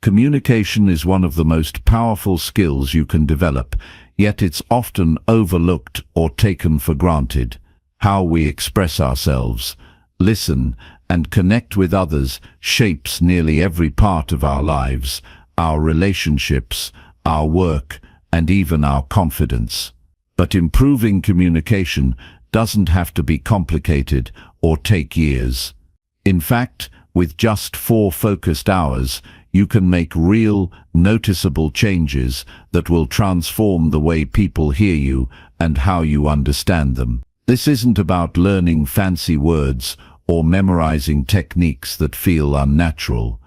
Communication is one of the most powerful skills you can develop, yet it's often overlooked or taken for granted. How we express ourselves, listen, and connect with others shapes nearly every part of our lives, our relationships, our work, and even our confidence. But improving communication doesn't have to be complicated or take years. In fact, with just 4 focused hours, you can make real, noticeable changes that will transform the way people hear you and how you understand them. This isn't about learning fancy words or memorizing techniques that feel unnatural.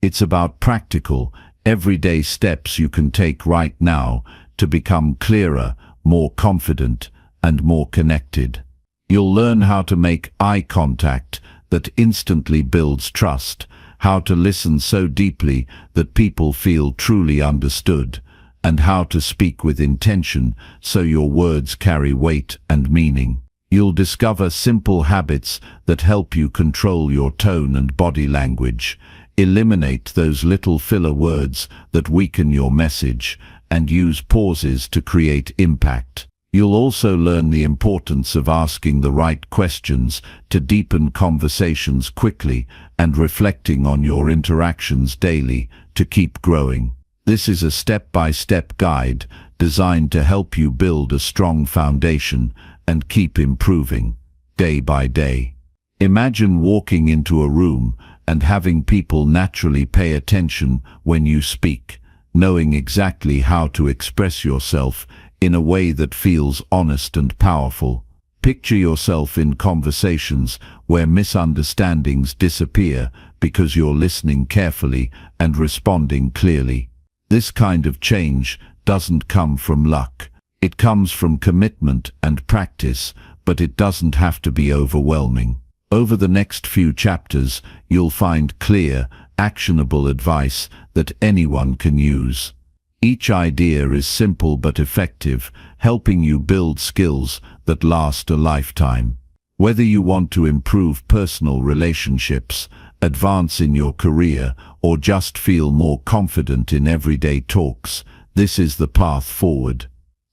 It's about practical, everyday steps you can take right now to become clearer, more confident, and more connected. You'll learn how to make eye contact that instantly builds trust, how to listen so deeply that people feel truly understood, and how to speak with intention so your words carry weight and meaning. You'll discover simple habits that help you control your tone and body language, eliminate those little filler words that weaken your message, and use pauses to create impact. You'll also learn the importance of asking the right questions to deepen conversations quickly and reflecting on your interactions daily to keep growing. This is a step-by-step guide designed to help you build a strong foundation and keep improving day by day. Imagine walking into a room and having people naturally pay attention when you speak, knowing exactly how to express yourself in a way that feels honest and powerful. Picture yourself in conversations where misunderstandings disappear because you're listening carefully and responding clearly. This kind of change doesn't come from luck. It comes from commitment and practice, but it doesn't have to be overwhelming. Over the next few chapters, you'll find clear, actionable advice that anyone can use. Each idea is simple but effective, helping you build skills that last a lifetime. Whether you want to improve personal relationships, advance in your career, or just feel more confident in everyday talks, this is the path forward.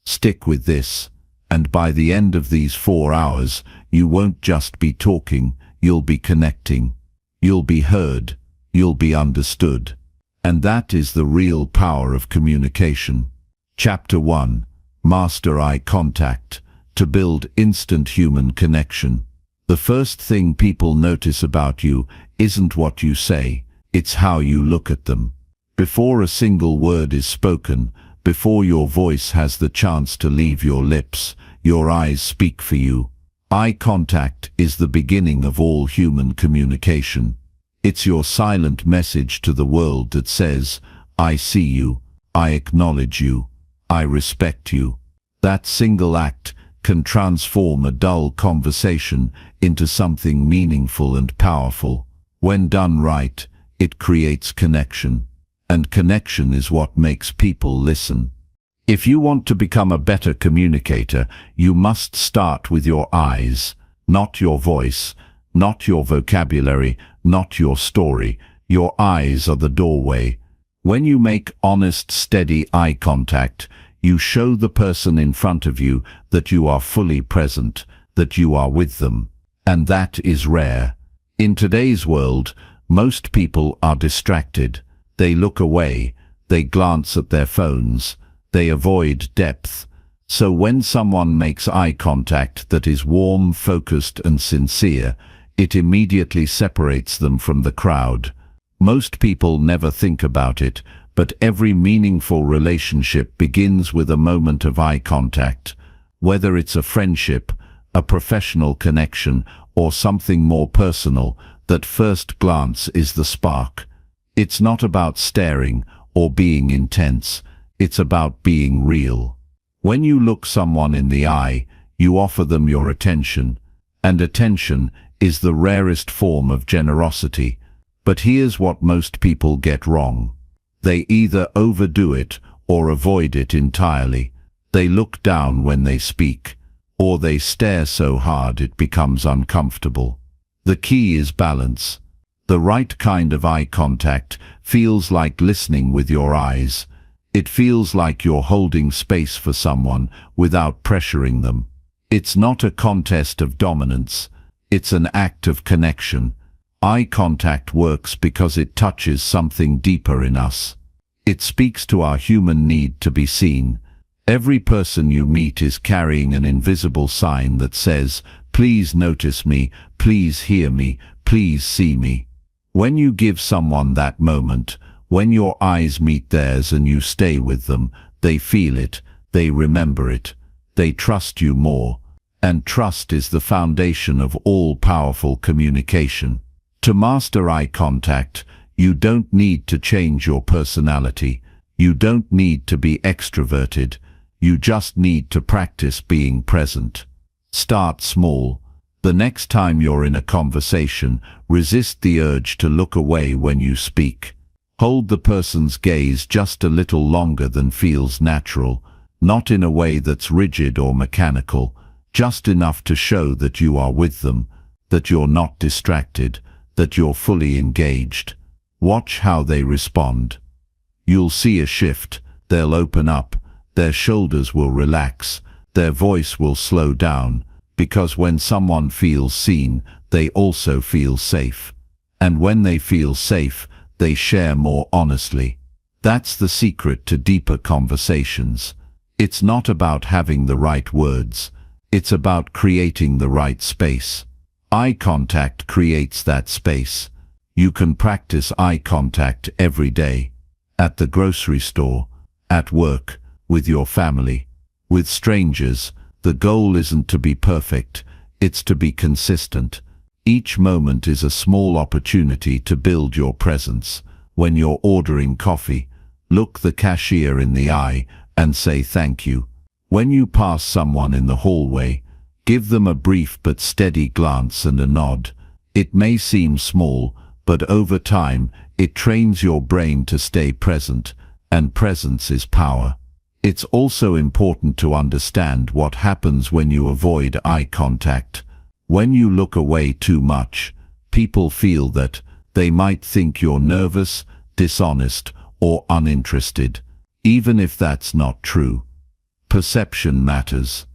Stick with this, and by the end of these 4 hours, you won't just be talking, you'll be connecting. You'll be heard, you'll be understood. And that is the real power of communication. Chapter 1. Master eye contact, to build instant human connection. The first thing people notice about you isn't what you say, it's how you look at them. Before a single word is spoken, before your voice has the chance to leave your lips, your eyes speak for you. Eye contact is the beginning of all human communication. It's your silent message to the world that says, I see you, I acknowledge you, I respect you. That single act can transform a dull conversation into something meaningful and powerful. When done right, it creates connection. And connection is what makes people listen. If you want to become a better communicator, you must start with your eyes, not your voice, not your vocabulary, not your story. Your eyes are the doorway. When you make honest, steady eye contact, you show the person in front of you that you are fully present, that you are with them. And that is rare. In today's world, most people are distracted. They look away, they glance at their phones, they avoid depth. So when someone makes eye contact that is warm, focused, and sincere, it immediately separates them from the crowd. Most people never think about it, but every meaningful relationship begins with a moment of eye contact. Whether it's a friendship, a professional connection, or something more personal, that first glance is the spark. It's not about staring or being intense, it's about being real. When you look someone in the eye, you offer them your attention, and attention is the rarest form of generosity. But here's what most people get wrong. They either overdo it or avoid it entirely. They look down when they speak, or they stare so hard it becomes uncomfortable. The key is balance. The right kind of eye contact feels like listening with your eyes. It feels like you're holding space for someone without pressuring them. It's not a contest of dominance. It's an act of connection. Eye contact works because it touches something deeper in us. It speaks to our human need to be seen. Every person you meet is carrying an invisible sign that says, "Please notice me, please hear me, please see me." When you give someone that moment, when your eyes meet theirs and you stay with them, they feel it, they remember it, they trust you more. And trust is the foundation of all powerful communication. To master eye contact, you don't need to change your personality. You don't need to be extroverted. You just need to practice being present. Start small. The next time you're in a conversation, resist the urge to look away when you speak. Hold the person's gaze just a little longer than feels natural, not in a way that's rigid or mechanical, just enough to show that you are with them, that you're not distracted, that you're fully engaged. Watch how they respond. You'll see a shift. They'll open up, their shoulders will relax, their voice will slow down, because when someone feels seen, they also feel safe. And when they feel safe, they share more honestly. That's the secret to deeper conversations. It's not about having the right words. It's about creating the right space. Eye contact creates that space. You can practice eye contact every day. At the grocery store, at work, with your family, with strangers. The goal isn't to be perfect, it's to be consistent. Each moment is a small opportunity to build your presence. When you're ordering coffee, look the cashier in the eye and say thank you. When you pass someone in the hallway, give them a brief but steady glance and a nod. It may seem small, but over time, it trains your brain to stay present, and presence is power. It's also important to understand what happens when you avoid eye contact. When you look away too much, people feel that. They might think you're nervous, dishonest, or uninterested, even if that's not true. Perception matters.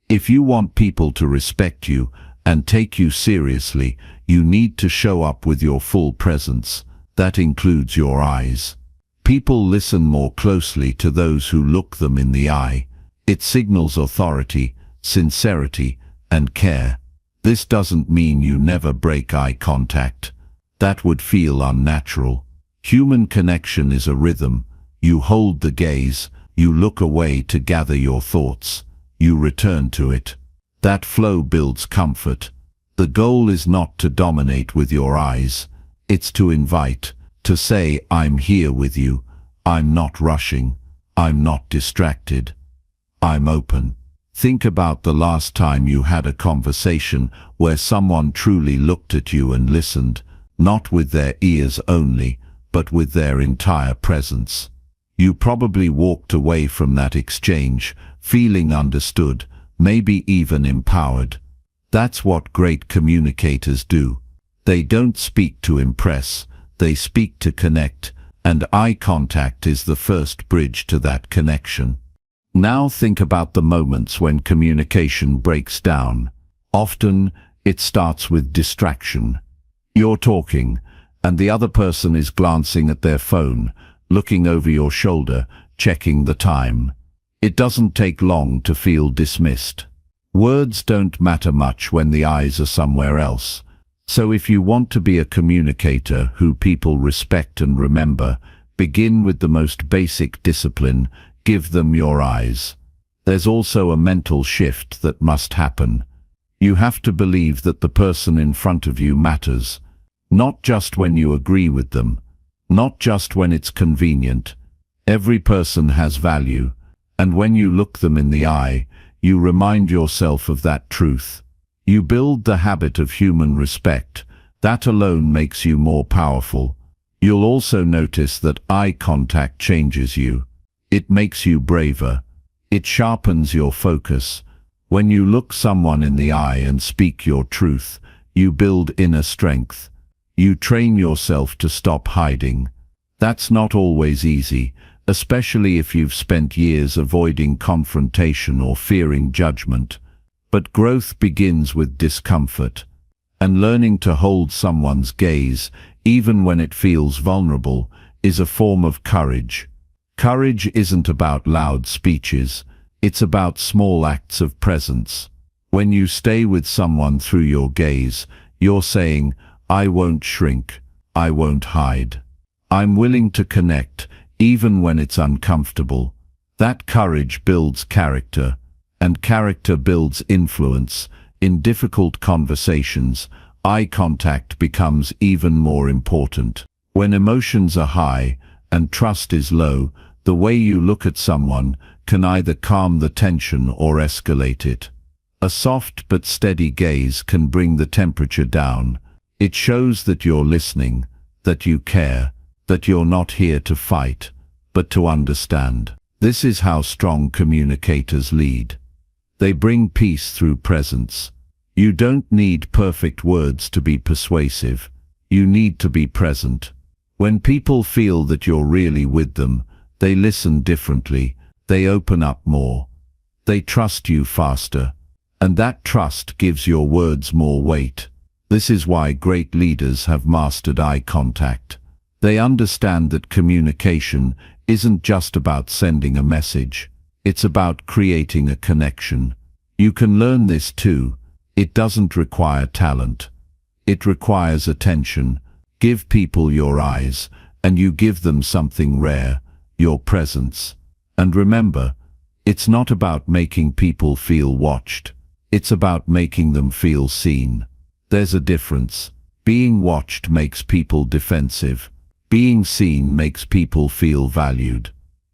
If you want people to respect you and take you seriously, you need to show up with your full presence. That includes your eyes. People listen more closely to those who look them in the eye. It signals authority, sincerity, and care. This doesn't mean you never break eye contact. That would feel unnatural. Human connection is a rhythm. You hold the gaze, you look away to gather your thoughts, you return to it. That flow builds comfort. The goal is not to dominate with your eyes. It's to invite, to say, "I'm here with you. I'm not rushing. I'm not distracted. I'm open." Think about the last time you had a conversation where someone truly looked at you and listened, not with their ears only, but with their entire presence. You probably walked away from that exchange, feeling understood, maybe even empowered. That's what great communicators do. They don't speak to impress, they speak to connect, and eye contact is the first bridge to that connection. Now think about the moments when communication breaks down. Often, it starts with distraction. You're talking, and the other person is glancing at their phone, looking over your shoulder, checking the time. It doesn't take long to feel dismissed. Words don't matter much when the eyes are somewhere else. So if you want to be a communicator who people respect and remember, begin with the most basic discipline: give them your eyes. There's also a mental shift that must happen. You have to believe that the person in front of you matters. Not just when you agree with them, not just when it's convenient. Every person has value, and when you look them in the eye, you remind yourself of that truth. You build the habit of human respect. That alone makes you more powerful. You'll also notice that eye contact changes you. It makes you braver. It sharpens your focus. When you look someone in the eye and speak your truth, you build inner strength. You train yourself to stop hiding. That's not always easy, especially if you've spent years avoiding confrontation or fearing judgment. But growth begins with discomfort, and learning to hold someone's gaze, even when it feels vulnerable, is a form of courage. Courage isn't about loud speeches, it's about small acts of presence. When you stay with someone through your gaze, you're saying, "I won't shrink, I won't hide. I'm willing to connect, even when it's uncomfortable." That courage builds character, and character builds influence. In difficult conversations, eye contact becomes even more important. When emotions are high and trust is low, the way you look at someone can either calm the tension or escalate it. A soft but steady gaze can bring the temperature down. It shows that you're listening, that you care, that you're not here to fight, but to understand. This is how strong communicators lead. They bring peace through presence. You don't need perfect words to be persuasive. You need to be present. When people feel that you're really with them, they listen differently, they open up more. They trust you faster, and that trust gives your words more weight. This is why great leaders have mastered eye contact. They understand that communication isn't just about sending a message. It's about creating a connection. You can learn this too. It doesn't require talent. It requires attention. Give people your eyes, and you give them something rare, your presence. And remember, it's not about making people feel watched. It's about making them feel seen. There's a difference. Being watched makes people defensive. Being seen makes people feel valued.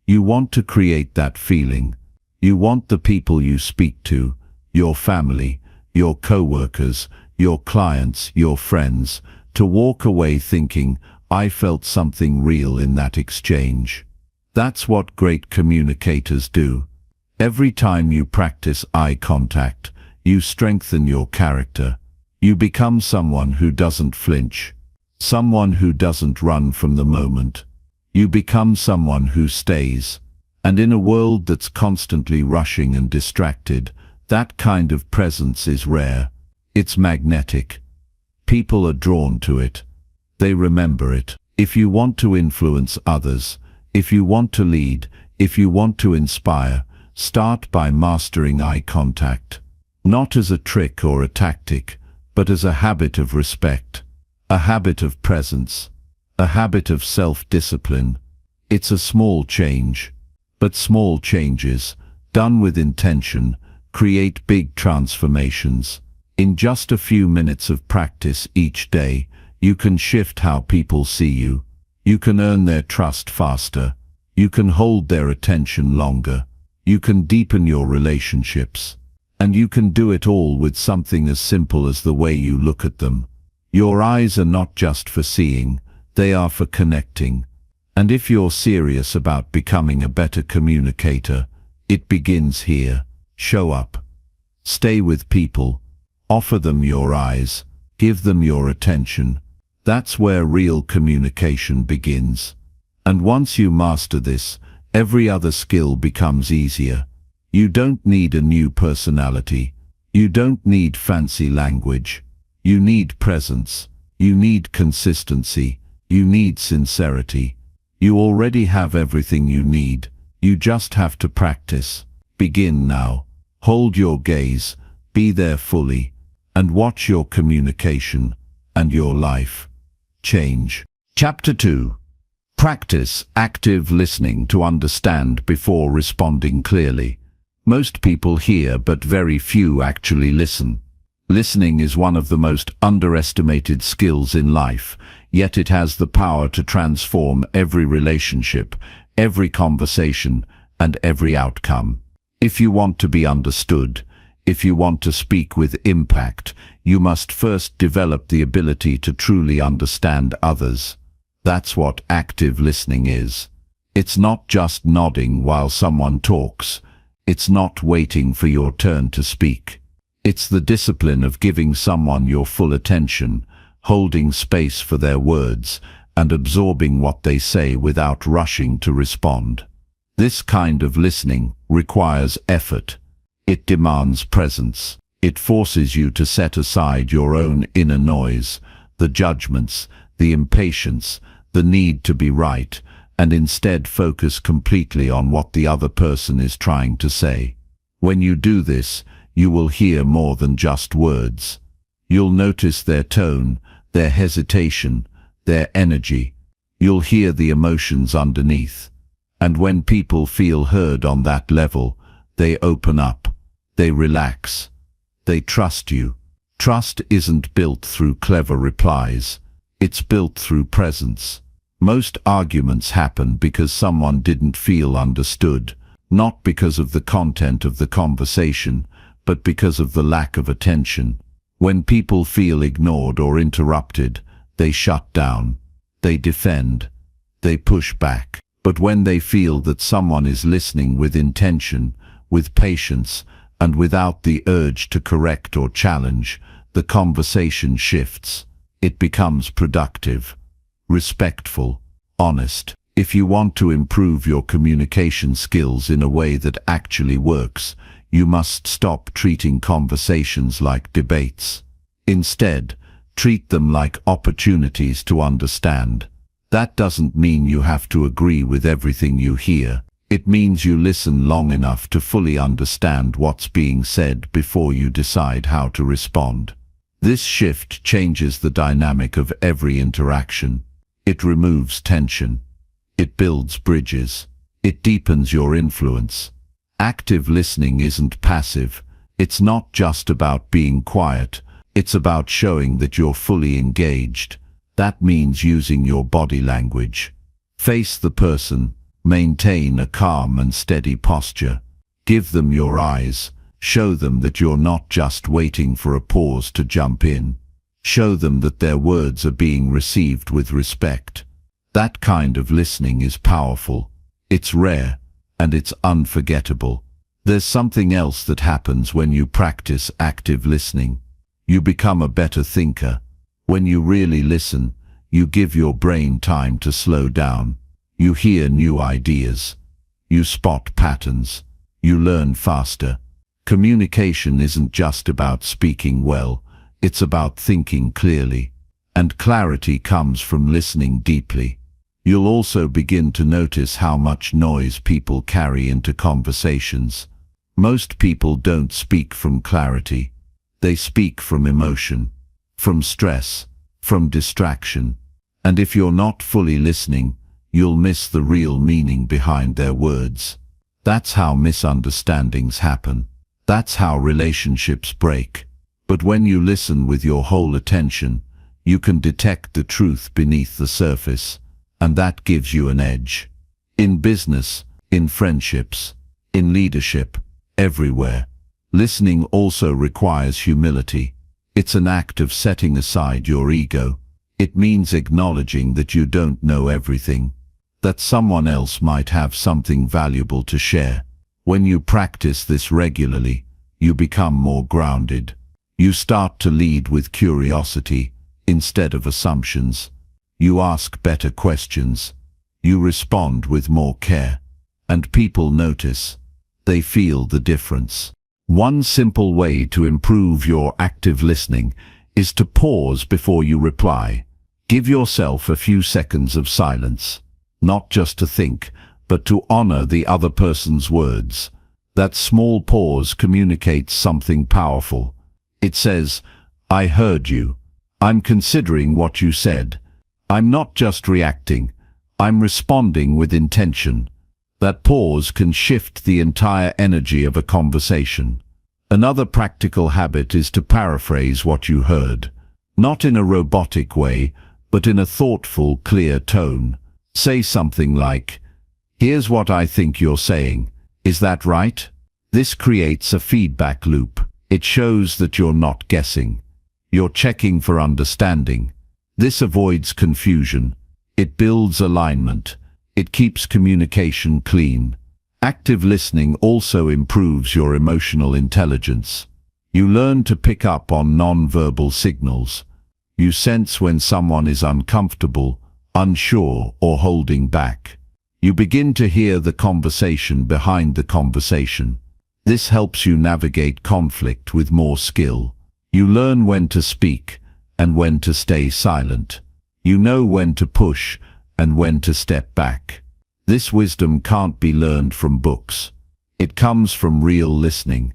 You want to create that feeling. You want the people you speak to, your family, your co-workers, your clients, your friends, to walk away thinking, "I felt something real in that exchange." That's what great communicators do. Every time you practice eye contact, you strengthen your character. You become someone who doesn't flinch, someone who doesn't run from the moment. You become someone who stays. And in a world that's constantly rushing and distracted, that kind of presence is rare. It's magnetic. People are drawn to it. They remember it. If you want to influence others, if you want to lead, if you want to inspire, start by mastering eye contact. Not as a trick or a tactic, but as a habit of respect, a habit of presence, a habit of self-discipline. It's a small change, but small changes, done with intention, create big transformations. In just a few minutes of practice each day, you can shift how people see you. You can earn their trust faster. You can hold their attention longer. You can deepen your relationships. And you can do it all with something as simple as the way you look at them. Your eyes are not just for seeing, they are for connecting. And if you're serious about becoming a better communicator, it begins here. Show up. Stay with people. Offer them your eyes. Give them your attention. That's where real communication begins. And once you master this, every other skill becomes easier. You don't need a new personality. You don't need fancy language. You need presence. You need consistency. You need sincerity. You already have everything you need. You just have to practice. Begin now. Hold your gaze. Be there fully. And watch your communication and your life change. Chapter 2. Practice active listening to understand before responding clearly. Most people hear, but very few actually listen. Listening is one of the most underestimated skills in life, yet it has the power to transform every relationship, every conversation, and every outcome. If you want to be understood, if you want to speak with impact, you must first develop the ability to truly understand others. That's what active listening is. It's not just nodding while someone talks. It's not waiting for your turn to speak. It's the discipline of giving someone your full attention, holding space for their words, and absorbing what they say without rushing to respond. This kind of listening requires effort. It demands presence. It forces you to set aside your own inner noise, the judgments, the impatience, the need to be right, and instead focus completely on what the other person is trying to say. When you do this, you will hear more than just words. You'll notice their tone, their hesitation, their energy. You'll hear the emotions underneath. And when people feel heard on that level, they open up, they relax, they trust you. Trust isn't built through clever replies. It's built through presence. Most arguments happen because someone didn't feel understood, not because of the content of the conversation, but because of the lack of attention. When people feel ignored or interrupted, they shut down, they defend, they push back. But when they feel that someone is listening with intention, with patience, and without the urge to correct or challenge, the conversation shifts. It becomes productive, respectful, honest. If you want to improve your communication skills in a way that actually works, you must stop treating conversations like debates. Instead, treat them like opportunities to understand. That doesn't mean you have to agree with everything you hear. It means you listen long enough to fully understand what's being said before you decide how to respond. This shift changes the dynamic of every interaction. It removes tension. It builds bridges. It deepens your influence. Active listening isn't passive. It's not just about being quiet. It's about showing that you're fully engaged. That means using your body language. Face the person. Maintain a calm and steady posture. Give them your eyes. Show them that you're not just waiting for a pause to jump in. Show them that their words are being received with respect. That kind of listening is powerful. It's rare, and it's unforgettable. There's something else that happens when you practice active listening. You become a better thinker. When you really listen, you give your brain time to slow down. You hear new ideas. You spot patterns. You learn faster. Communication isn't just about speaking well, it's about thinking clearly. And clarity comes from listening deeply. You'll also begin to notice how much noise people carry into conversations. Most people don't speak from clarity. They speak from emotion, from stress, from distraction. And if you're not fully listening, you'll miss the real meaning behind their words. That's how misunderstandings happen. That's how relationships break. But when you listen with your whole attention, you can detect the truth beneath the surface, and that gives you an edge. In business, in friendships, in leadership, everywhere. Listening also requires humility. It's an act of setting aside your ego. It means acknowledging that you don't know everything, that someone else might have something valuable to share. When you practice this regularly, you become more grounded. You start to lead with curiosity instead of assumptions. You ask better questions. You respond with more care. And people notice. They feel the difference. One simple way to improve your active listening is to pause before you reply. Give yourself a few seconds of silence. Not just to think, but to honor the other person's words. That small pause communicates something powerful. It says, I heard you. I'm considering what you said. I'm not just reacting. I'm responding with intention. That pause can shift the entire energy of a conversation. Another practical habit is to paraphrase what you heard. Not in a robotic way, but in a thoughtful, clear tone. Say something like, here's what I think you're saying. Is that right? This creates a feedback loop. It shows that you're not guessing. You're checking for understanding. This avoids confusion. It builds alignment. It keeps communication clean. Active listening also improves your emotional intelligence. You learn to pick up on non-verbal signals. You sense when someone is uncomfortable, unsure, or holding back. You begin to hear the conversation behind the conversation. This helps you navigate conflict with more skill. You learn when to speak and when to stay silent. You know when to push and when to step back. This wisdom can't be learned from books. It comes from real listening,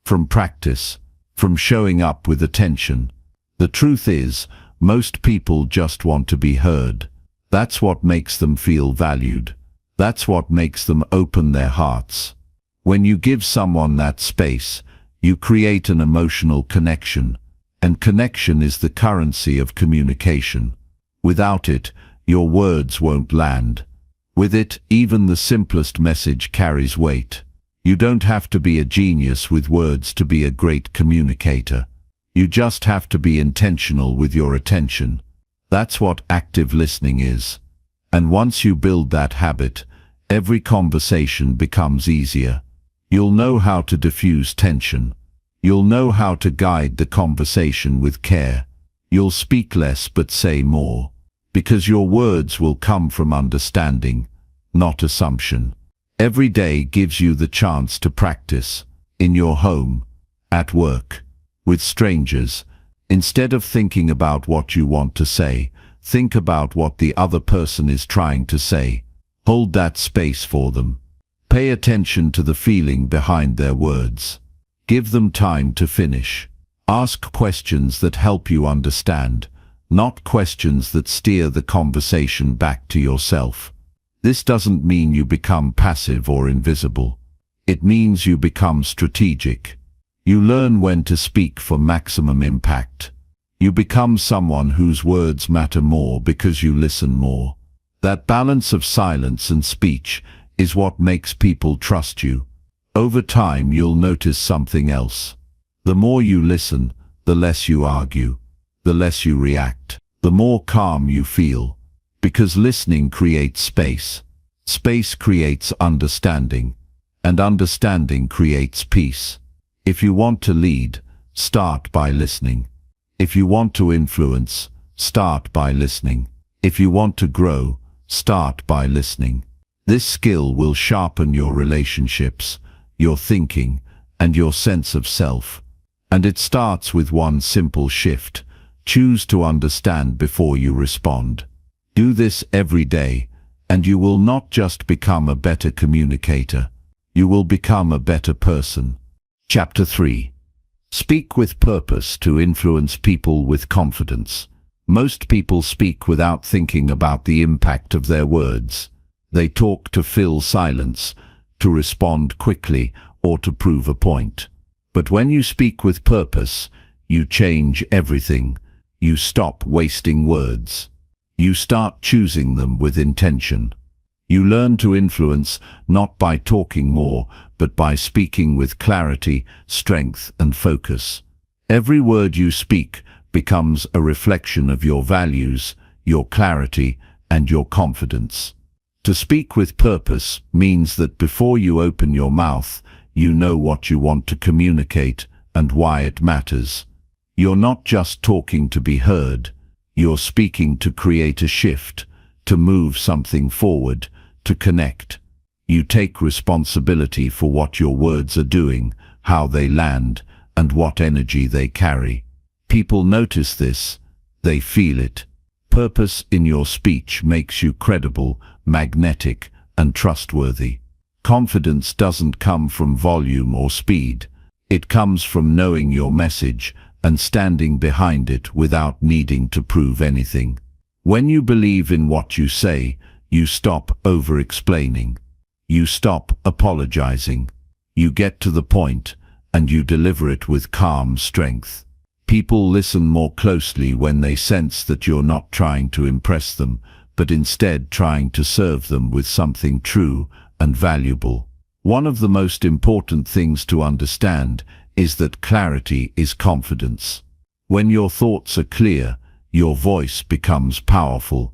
from practice, from showing up with attention. The truth is, most people just want to be heard. That's what makes them feel valued. That's what makes them open their hearts. When you give someone that space, you create an emotional connection, and connection is the currency of communication. Without it, your words won't land. With it, even the simplest message carries weight. You don't have to be a genius with words to be a great communicator. You just have to be intentional with your attention. That's what active listening is. And once you build that habit, every conversation becomes easier. You'll know how to diffuse tension. You'll know how to guide the conversation with care. You'll speak less but say more, because your words will come from understanding, not assumption. Every day gives you the chance to practice, in your home, at work, with strangers. Instead of thinking about what you want to say, think about what the other person is trying to say. Hold that space for them. Pay attention to the feeling behind their words. Give them time to finish. Ask questions that help you understand, not questions that steer the conversation back to yourself. This doesn't mean you become passive or invisible. It means you become strategic. You learn when to speak for maximum impact. You become someone whose words matter more because you listen more. That balance of silence and speech is what makes people trust you. Over time, you'll notice something else. The more you listen, the less you argue, the less you react, the more calm you feel. Because listening creates space. Space creates understanding, and understanding creates peace. If you want to lead, start by listening. If you want to influence, start by listening. If you want to grow, start by listening. This skill will sharpen your relationships, your thinking, and your sense of self. And it starts with one simple shift. Choose to understand before you respond. Do this every day, and you will not just become a better communicator, you will become a better person. Chapter 3. Speak with purpose to influence people with confidence. Most people speak without thinking about the impact of their words. They talk to fill silence, to respond quickly, or to prove a point. But when you speak with purpose, you change everything. You stop wasting words. You start choosing them with intention. You learn to influence not by talking more, but by speaking with clarity, strength, and focus. Every word you speak becomes a reflection of your values, your clarity, and your confidence. To speak with purpose means that before you open your mouth, you know what you want to communicate and why it matters. You're not just talking to be heard. You're speaking to create a shift, to move something forward, to connect. You take responsibility for what your words are doing, how they land, and what energy they carry. People notice this. They feel it. Purpose in your speech makes you credible, magnetic, and trustworthy. Confidence doesn't come from volume or speed. It comes from knowing your message and standing behind it without needing to prove anything. When you believe in what you say, you stop over-explaining. You stop apologizing. You get to the point, and you deliver it with calm strength. People listen more closely when they sense that you're not trying to impress them, but instead trying to serve them with something true and valuable. One of the most important things to understand is that clarity is confidence. When your thoughts are clear, your voice becomes powerful.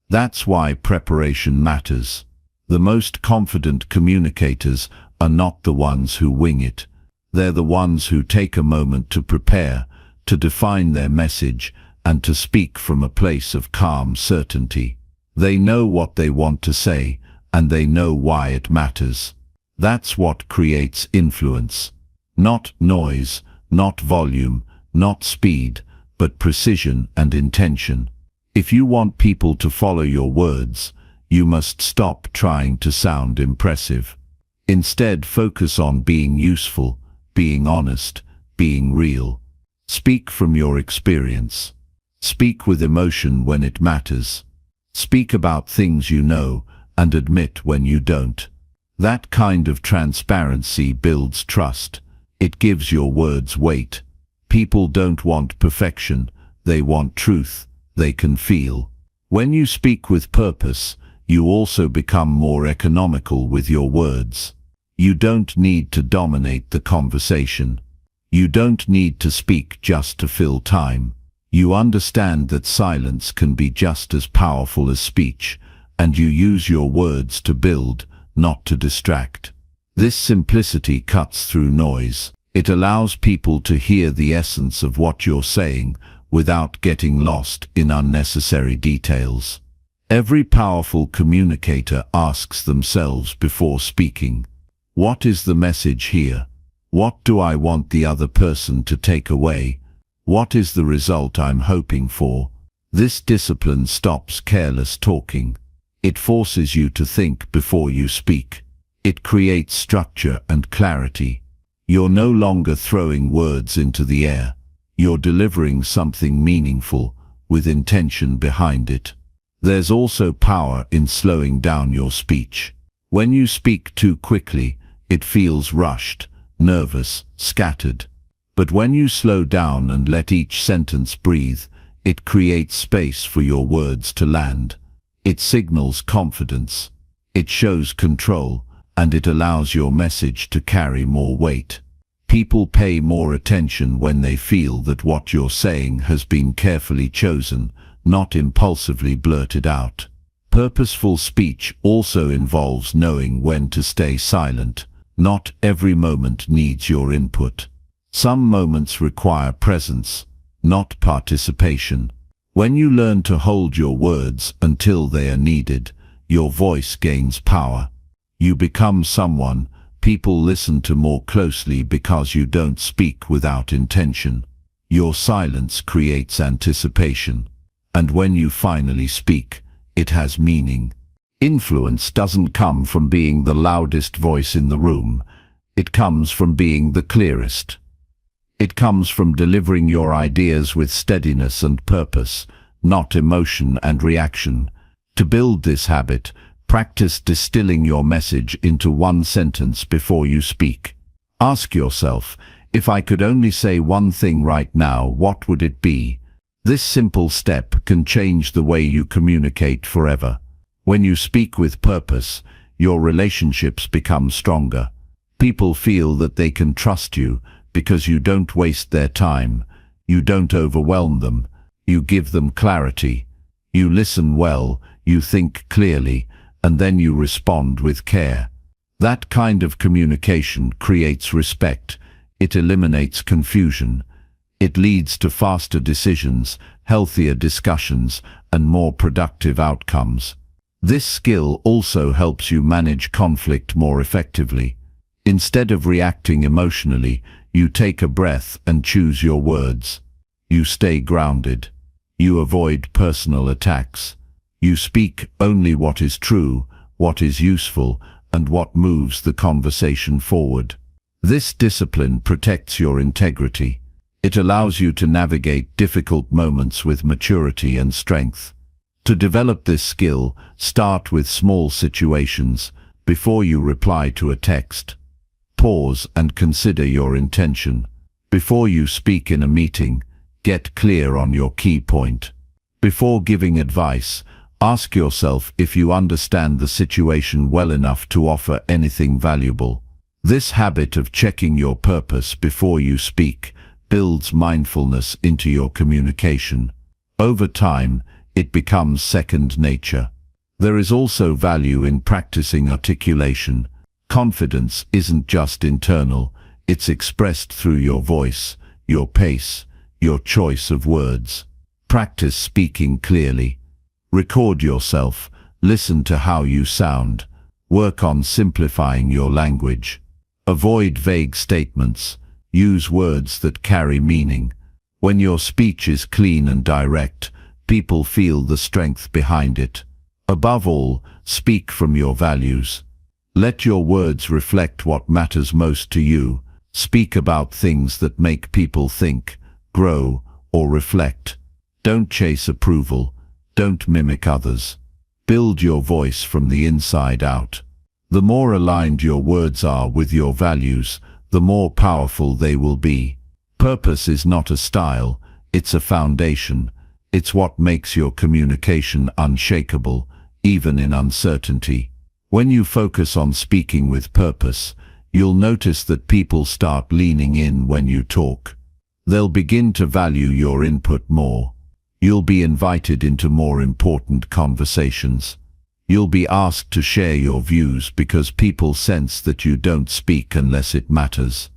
That's why preparation matters. The most confident communicators are not the ones who wing it. They're the ones who take a moment to prepare, to define their message, and to speak from a place of calm certainty. They know what they want to say, and they know why it matters. That's what creates influence. Not noise, not volume, not speed, but precision and intention. If you want people to follow your words, you must stop trying to sound impressive. Instead, focus on being useful, being honest, being real. Speak from your experience. Speak with emotion when it matters. Speak about things you know and admit when you don't. That kind of transparency builds trust. It gives your words weight. People don't want perfection, they want truth they can feel. When you speak with purpose, you also become more economical with your words. You don't need to dominate the conversation. You don't need to speak just to fill time. You understand that silence can be just as powerful as speech, and you use your words to build, not to distract. This simplicity cuts through noise. It allows people to hear the essence of what you're saying without getting lost in unnecessary details. Every powerful communicator asks themselves before speaking, what is the message here? What do I want the other person to take away? What is the result I'm hoping for? This discipline stops careless talking. It forces you to think before you speak. It creates structure and clarity. You're no longer throwing words into the air. You're delivering something meaningful, with intention behind it. There's also power in slowing down your speech. When you speak too quickly, it feels rushed, nervous, scattered. But when you slow down and let each sentence breathe, it creates space for your words to land. It signals confidence. It shows control, and it allows your message to carry more weight. People pay more attention when they feel that what you're saying has been carefully chosen, not impulsively blurted out. Purposeful speech also involves knowing when to stay silent. Not every moment needs your input. Some moments require presence, not participation. When you learn to hold your words until they are needed, your voice gains power. You become someone people listen to more closely because you don't speak without intention. Your silence creates anticipation. And when you finally speak, it has meaning. Influence doesn't come from being the loudest voice in the room. It comes from being the clearest. It comes from delivering your ideas with steadiness and purpose, not emotion and reaction. To build this habit, practice distilling your message into one sentence before you speak. Ask yourself, if I could only say one thing right now, what would it be? This simple step can change the way you communicate forever. When you speak with purpose, your relationships become stronger. People feel that they can trust you because you don't waste their time. You don't overwhelm them. You give them clarity. You listen well, you think clearly, and then you respond with care. That kind of communication creates respect. It eliminates confusion. It leads to faster decisions, healthier discussions, and more productive outcomes. This skill also helps you manage conflict more effectively. Instead of reacting emotionally, you take a breath and choose your words. You stay grounded. You avoid personal attacks. You speak only what is true, what is useful, and what moves the conversation forward. This discipline protects your integrity. It allows you to navigate difficult moments with maturity and strength. To develop this skill, start with small situations. Before you reply to a text, pause and consider your intention. Before you speak in a meeting, get clear on your key point. Before giving advice, ask yourself if you understand the situation well enough to offer anything valuable. This habit of checking your purpose before you speak builds mindfulness into your communication. Over time, it becomes second nature. There is also value in practicing articulation. Confidence isn't just internal, it's expressed through your voice, your pace, your choice of words. Practice speaking clearly. Record yourself. Listen to how you sound. Work on simplifying your language. Avoid vague statements. Use words that carry meaning. When your speech is clean and direct, people feel the strength behind it. Above all, speak from your values. Let your words reflect what matters most to you. Speak about things that make people think, grow, or reflect. Don't chase approval. Don't mimic others. Build your voice from the inside out. The more aligned your words are with your values, the more powerful they will be. Purpose is not a style, it's a foundation. It's what makes your communication unshakable, even in uncertainty. When you focus on speaking with purpose, you'll notice that people start leaning in when you talk. They'll begin to value your input more. You'll be invited into more important conversations. You'll be asked to share your views because people sense that you don't speak unless it matters.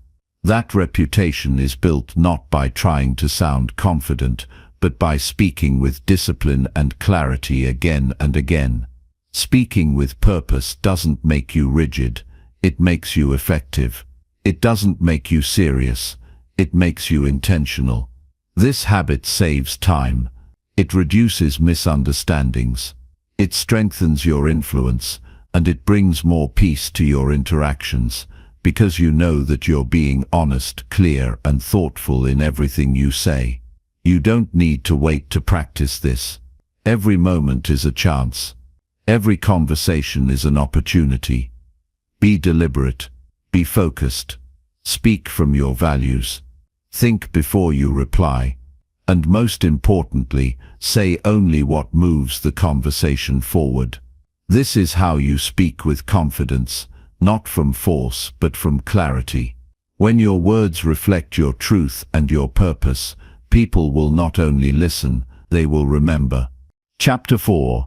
That reputation is built not by trying to sound confident, but by speaking with discipline and clarity again and again. Speaking with purpose doesn't make you rigid, it makes you effective. It doesn't make you serious, it makes you intentional. This habit saves time. It reduces misunderstandings. It strengthens your influence, and it brings more peace to your interactions, because you know that you're being honest, clear, and thoughtful in everything you say. You don't need to wait to practice this. Every moment is a chance. Every conversation is an opportunity. Be deliberate. Be focused. Speak from your values. Think before you reply. And most importantly, say only what moves the conversation forward. This is how you speak with confidence, not from force but from clarity. When your words reflect your truth and your purpose, people will not only listen, they will remember. Chapter 4.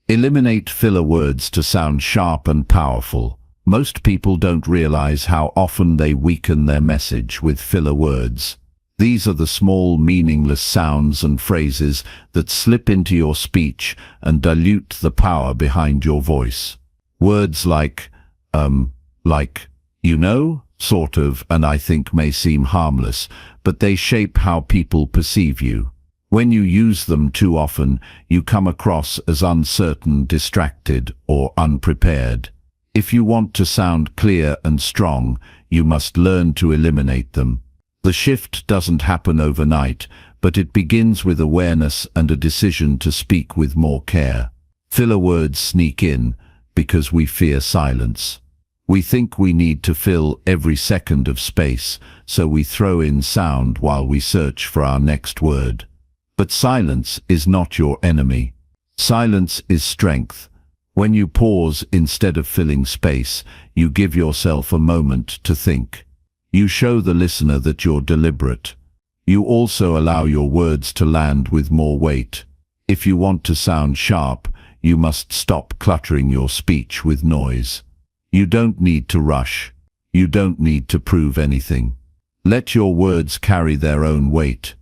Eliminate filler words to sound sharp and powerful. Most people don't realize how often they weaken their message with filler words. These are the small, meaningless sounds and phrases that slip into your speech and dilute the power behind your voice. Words like, you know, sort of, and I think may seem harmless, but they shape how people perceive you. When you use them too often, you come across as uncertain, distracted, or unprepared. If you want to sound clear and strong, you must learn to eliminate them. The shift doesn't happen overnight, but it begins with awareness and a decision to speak with more care. Filler words sneak in because we fear silence. We think we need to fill every second of space, so we throw in sound while we search for our next word. But silence is not your enemy. Silence is strength. When you pause instead of filling space, you give yourself a moment to think. You show the listener that you're deliberate. You also allow your words to land with more weight. If you want to sound sharp, you must stop cluttering your speech with noise. You don't need to rush. You don't need to prove anything. Let your words carry their own weight.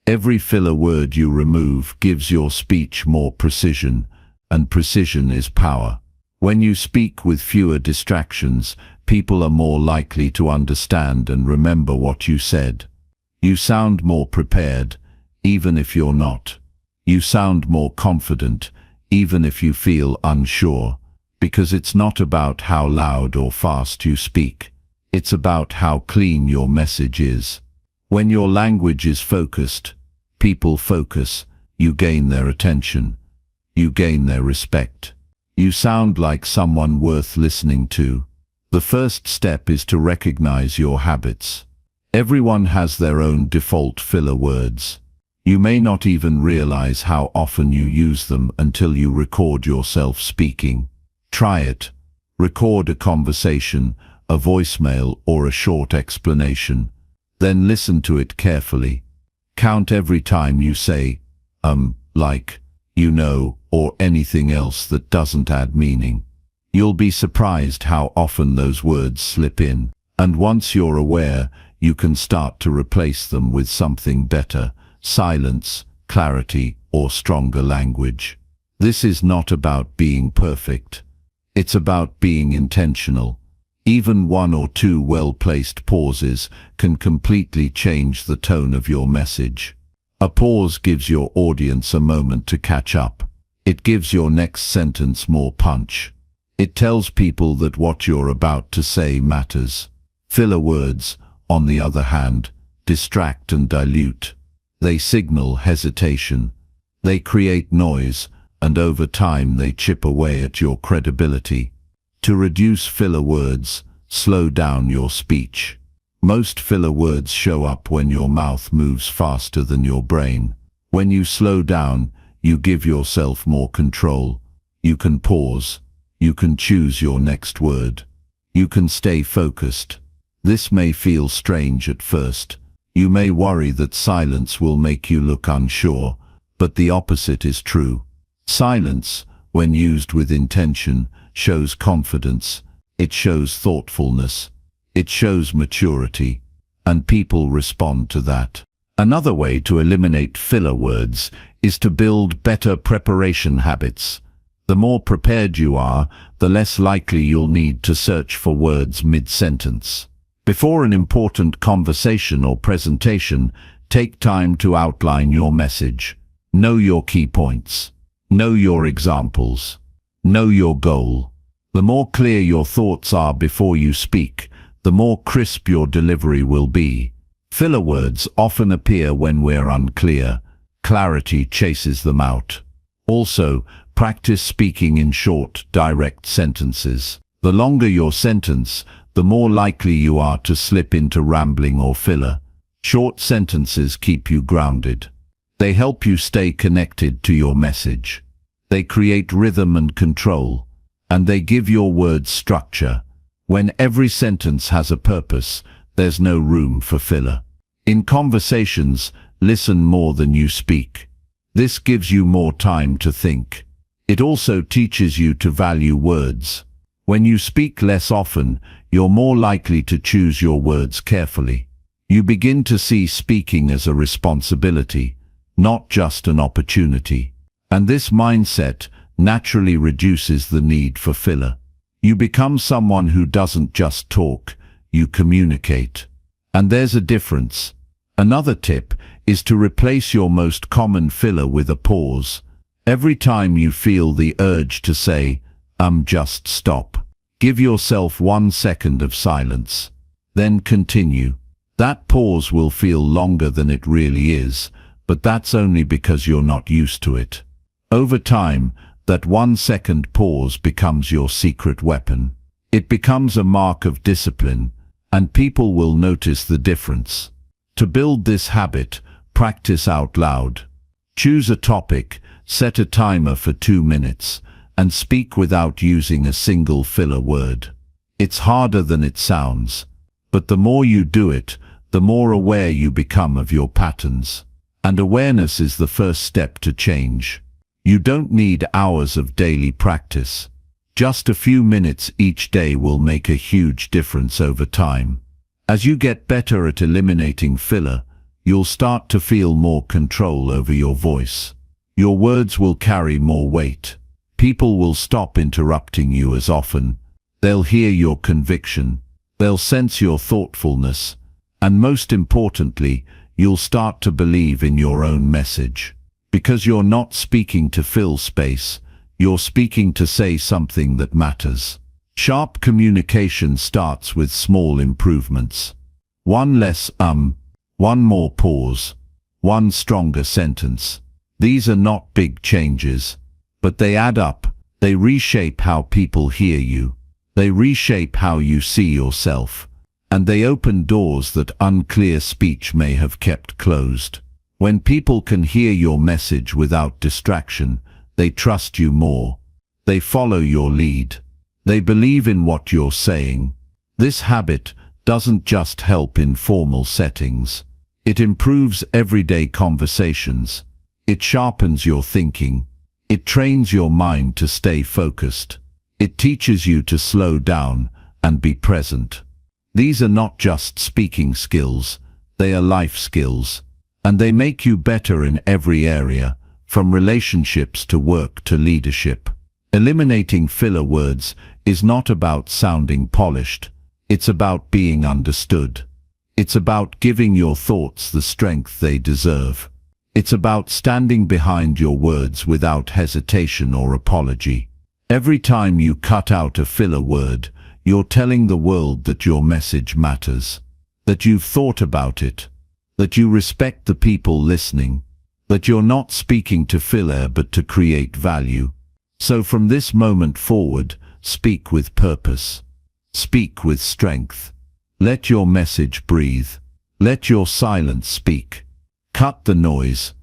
Every filler word you remove gives your speech more precision, and precision is power. When you speak with fewer distractions, people are more likely to understand and remember what you said. You sound more prepared, even if you're not. You sound more confident, even if you feel unsure, because it's not about how loud or fast you speak. It's about how clean your message is. When your language is focused, people focus, you gain their attention. You gain their respect. You sound like someone worth listening to. The first step is to recognize your habits. Everyone has their own default filler words. You may not even realize how often you use them until you record yourself speaking. Try it. Record a conversation, a voicemail, or a short explanation. Then listen to it carefully. Count every time you say, like, you know, or anything else that doesn't add meaning. You'll be surprised how often those words slip in, and once you're aware, you can start to replace them with something better. Silence, clarity, or stronger language. This is not about being perfect. It's about being intentional. Even one or two well-placed pauses can completely change the tone of your message. A pause gives your audience a moment to catch up. It gives your next sentence more punch. It tells people that what you're about to say matters. Filler words, on the other hand, distract and dilute. They signal hesitation. They create noise, and over time they chip away at your credibility. To reduce filler words, slow down your speech. Most filler words show up when your mouth moves faster than your brain. When you slow down, you give yourself more control. You can pause. You can choose your next word. You can stay focused. This may feel strange at first. You may worry that silence will make you look unsure, but the opposite is true. Silence, when used with intention, shows confidence. It shows thoughtfulness. It shows maturity, and people respond to that. Another way to eliminate filler words is to build better preparation habits. The more prepared you are, the less likely you'll need to search for words mid-sentence. Before an important conversation or presentation, take time to outline your message. Know your key points. Know your examples. Know your goal. The more clear your thoughts are before you speak, the more crisp your delivery will be. Filler words often appear when we're unclear. Clarity chases them out. Also, practice speaking in short, direct sentences. The longer your sentence, the more likely you are to slip into rambling or filler. Short sentences keep you grounded. They help you stay connected to your message. They create rhythm and control, and they give your words structure. When every sentence has a purpose, there's no room for filler. In conversations, listen more than you speak. This gives you more time to think. It also teaches you to value words. When you speak less often, you're more likely to choose your words carefully. You begin to see speaking as a responsibility, not just an opportunity. And this mindset naturally reduces the need for filler. You become someone who doesn't just talk, you communicate. And there's a difference. Another tip is to replace your most common filler with a pause. Every time you feel the urge to say, just stop. Give yourself 1 second of silence. Then continue. That pause will feel longer than it really is, but that's only because you're not used to it. Over time, that 1 second pause becomes your secret weapon. It becomes a mark of discipline, and people will notice the difference. To build this habit, practice out loud. Choose a topic, set a timer for 2 minutes, and speak without using a single filler word. It's harder than it sounds, but the more you do it, the more aware you become of your patterns. And awareness is the first step to change. You don't need hours of daily practice. Just a few minutes each day will make a huge difference over time. As you get better at eliminating filler, you'll start to feel more control over your voice. Your words will carry more weight. People will stop interrupting you as often. They'll hear your conviction. They'll sense your thoughtfulness. And most importantly, you'll start to believe in your own message. Because you're not speaking to fill space, you're speaking to say something that matters. Sharp communication starts with small improvements. 1 less 1 more pause, 1 stronger sentence. These are not big changes, but they add up. They reshape how people hear you. They reshape how you see yourself. And they open doors that unclear speech may have kept closed. When people can hear your message without distraction, they trust you more. They follow your lead. They believe in what you're saying. This habit doesn't just help in formal settings. It improves everyday conversations. It sharpens your thinking. It trains your mind to stay focused. It teaches you to slow down and be present. These are not just speaking skills, they are life skills. And they make you better in every area, from relationships to work to leadership. Eliminating filler words is not about sounding polished. It's about being understood. It's about giving your thoughts the strength they deserve. It's about standing behind your words without hesitation or apology. Every time you cut out a filler word, you're telling the world that your message matters, that you've thought about it, that you respect the people listening, that you're not speaking to fill air but to create value. So from this moment forward, speak with purpose. Speak with strength. Let your message breathe. Let your silence speak. Cut the noise.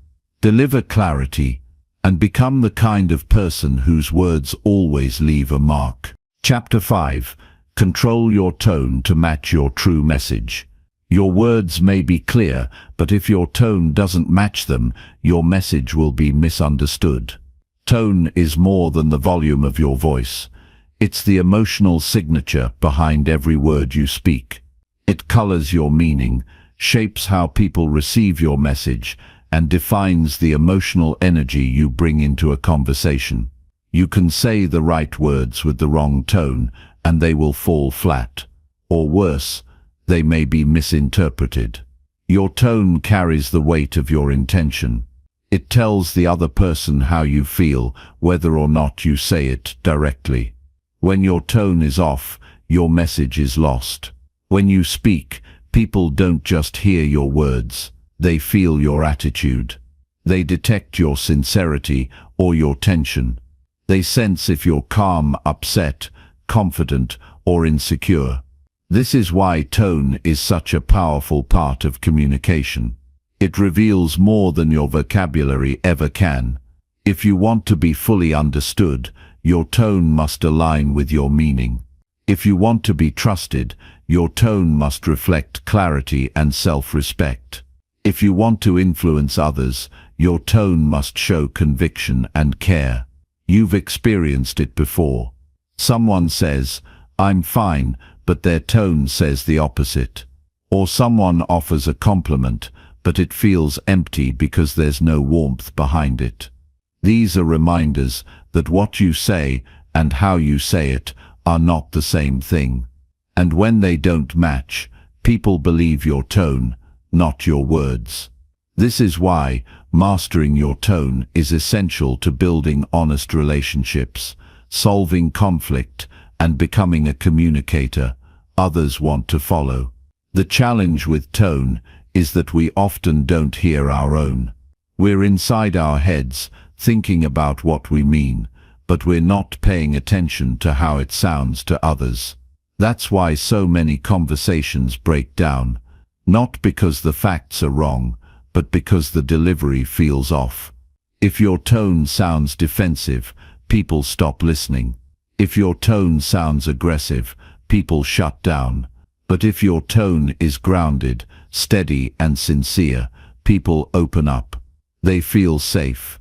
Deliver clarity. And become the kind of person whose words always leave a mark. Chapter 5. Control your tone to match your true message. Your words may be clear, but if your tone doesn't match them, your message will be misunderstood. Tone is more than the volume of your voice. It's the emotional signature behind every word you speak. It colors your meaning, shapes how people receive your message, and defines the emotional energy you bring into a conversation. You can say the right words with the wrong tone, and they will fall flat. Or worse, they may be misinterpreted. Your tone carries the weight of your intention. It tells the other person how you feel, whether or not you say it directly. When your tone is off, your message is lost. When you speak, people don't just hear your words, they feel your attitude. They detect your sincerity or your tension. They sense if you're calm, upset, confident, or insecure. This is why tone is such a powerful part of communication. It reveals more than your vocabulary ever can. If you want to be fully understood, your tone must align with your meaning. If you want to be trusted, your tone must reflect clarity and self-respect. If you want to influence others, your tone must show conviction and care. You've experienced it before. Someone says, "I'm fine," but their tone says the opposite. Or someone offers a compliment, but it feels empty because there's no warmth behind it. These are reminders that what you say and how you say it are not the same thing. And when they don't match, people believe your tone, not your words. This is why mastering your tone is essential to building honest relationships, solving conflict, and becoming a communicator others want to follow. The challenge with tone is that we often don't hear our own. We're inside our heads, thinking about what we mean, but we're not paying attention to how it sounds to others. That's why so many conversations break down, not because the facts are wrong, but because the delivery feels off. If your tone sounds defensive, people stop listening. If your tone sounds aggressive, people shut down. But if your tone is grounded, steady, and sincere, people open up. They feel safe.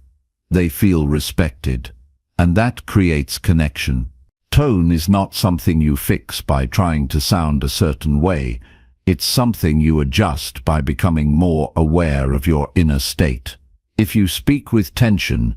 They feel respected. And that creates connection. Tone is not something you fix by trying to sound a certain way. It's something you adjust by becoming more aware of your inner state. If you speak with tension,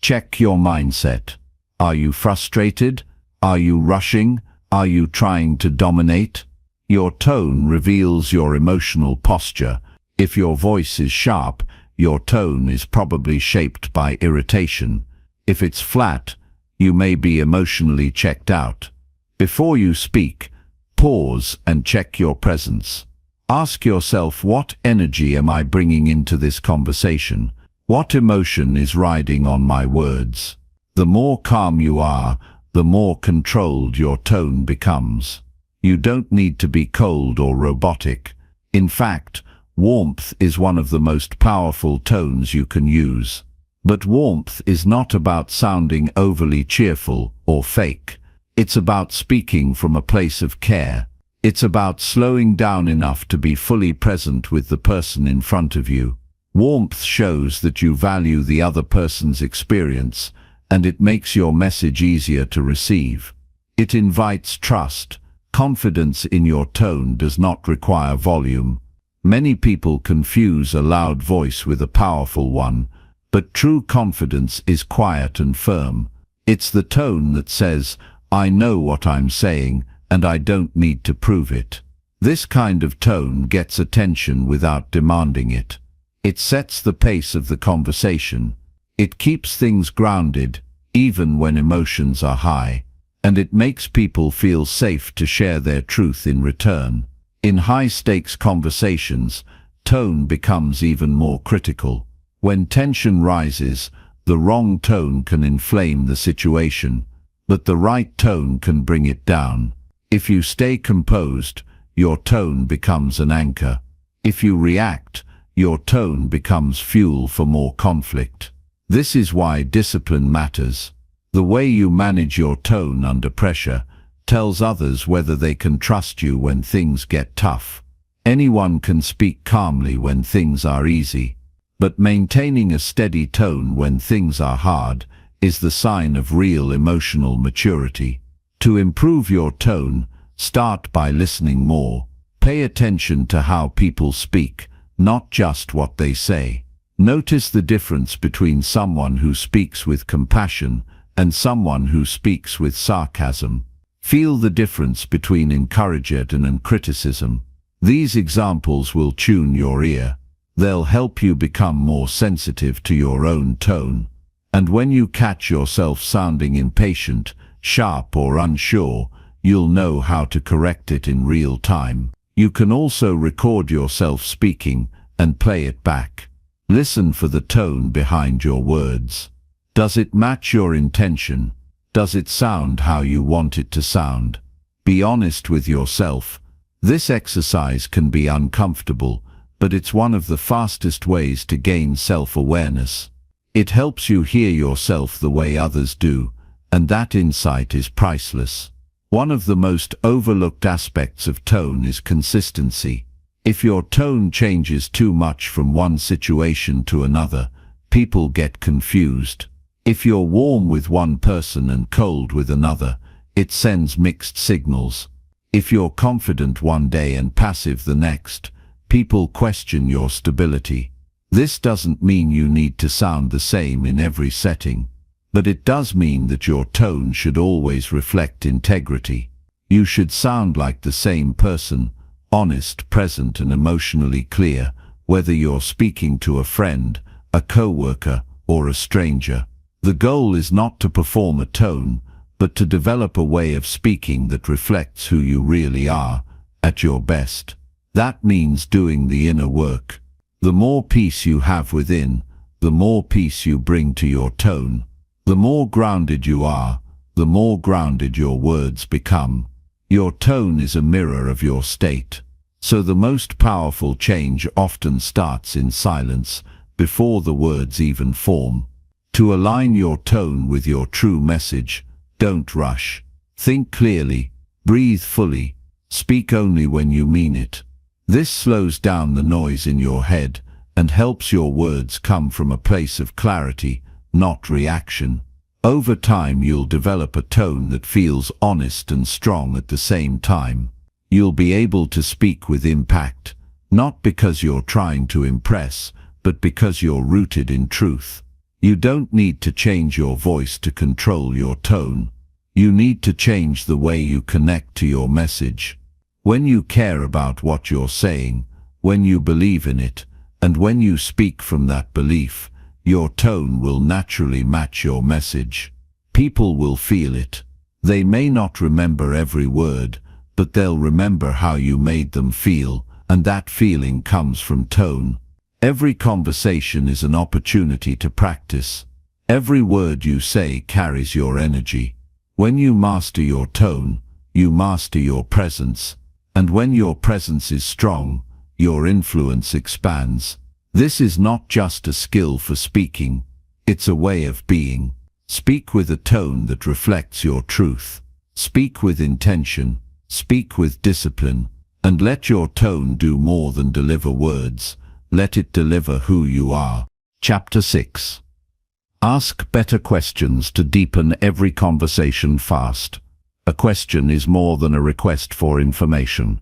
check your mindset. Are you frustrated? Are you rushing? Are you trying to dominate? Your tone reveals your emotional posture. If your voice is sharp, your tone is probably shaped by irritation. If it's flat, you may be emotionally checked out. Before you speak, pause and check your presence. Ask yourself, what energy am I bringing into this conversation? What emotion is riding on my words? The more calm you are, the more controlled your tone becomes. You don't need to be cold or robotic. In fact, warmth is one of the most powerful tones you can use. But warmth is not about sounding overly cheerful or fake. It's about speaking from a place of care. It's about slowing down enough to be fully present with the person in front of you. Warmth shows that you value the other person's experience, and it makes your message easier to receive. It invites trust. Confidence in your tone does not require volume. Many people confuse a loud voice with a powerful one, but true confidence is quiet and firm. It's the tone that says, "I know what I'm saying, and I don't need to prove it." This kind of tone gets attention without demanding it. It sets the pace of the conversation. It keeps things grounded, even when emotions are high, and it makes people feel safe to share their truth in return. In high-stakes conversations, tone becomes even more critical. When tension rises, the wrong tone can inflame the situation, but the right tone can bring it down. If you stay composed, your tone becomes an anchor. If you react, your tone becomes fuel for more conflict. This is why discipline matters. The way you manage your tone under pressure tells others whether they can trust you when things get tough. Anyone can speak calmly when things are easy, but maintaining a steady tone when things are hard is the sign of real emotional maturity. To improve your tone, start by listening more. Pay attention to how people speak, not just what they say. Notice the difference between someone who speaks with compassion and someone who speaks with sarcasm. Feel the difference between encouragement and criticism. These examples will tune your ear. They'll help you become more sensitive to your own tone. And when you catch yourself sounding impatient, sharp or unsure, you'll know how to correct it in real time. You can also record yourself speaking and play it back. Listen for the tone behind your words. Does it match your intention? Does it sound how you want it to sound? Be honest with yourself. This exercise can be uncomfortable, but it's one of the fastest ways to gain self-awareness. It helps you hear yourself the way others do, and that insight is priceless. One of the most overlooked aspects of tone is consistency. If your tone changes too much from one situation to another, people get confused. If you're warm with one person and cold with another, it sends mixed signals. If you're confident one day and passive the next, people question your stability. This doesn't mean you need to sound the same in every setting, but it does mean that your tone should always reflect integrity. You should sound like the same person, honest, present, and emotionally clear, whether you're speaking to a friend, a coworker, or a stranger. The goal is not to perform a tone, but to develop a way of speaking that reflects who you really are, at your best. That means doing the inner work. The more peace you have within, the more peace you bring to your tone. The more grounded you are, the more grounded your words become. Your tone is a mirror of your state. So the most powerful change often starts in silence, before the words even form. To align your tone with your true message, don't rush. Think clearly, breathe fully, speak only when you mean it. This slows down the noise in your head and helps your words come from a place of clarity, not reaction. Over time you'll develop a tone that feels honest and strong at the same time. You'll be able to speak with impact, not because you're trying to impress, but because you're rooted in truth. You don't need to change your voice to control your tone. You need to change the way you connect to your message. When you care about what you're saying, when you believe in it, and when you speak from that belief, your tone will naturally match your message. People will feel it. They may not remember every word, but they'll remember how you made them feel, and that feeling comes from tone. Every conversation is an opportunity to practice. Every word you say carries your energy. When you master your tone, you master your presence. And when your presence is strong, your influence expands. This is not just a skill for speaking, it's a way of being. Speak with a tone that reflects your truth. Speak with intention, speak with discipline, and let your tone do more than deliver words. Let it deliver who you are. Chapter 6. Ask better questions to deepen every conversation fast. A question is more than a request for information.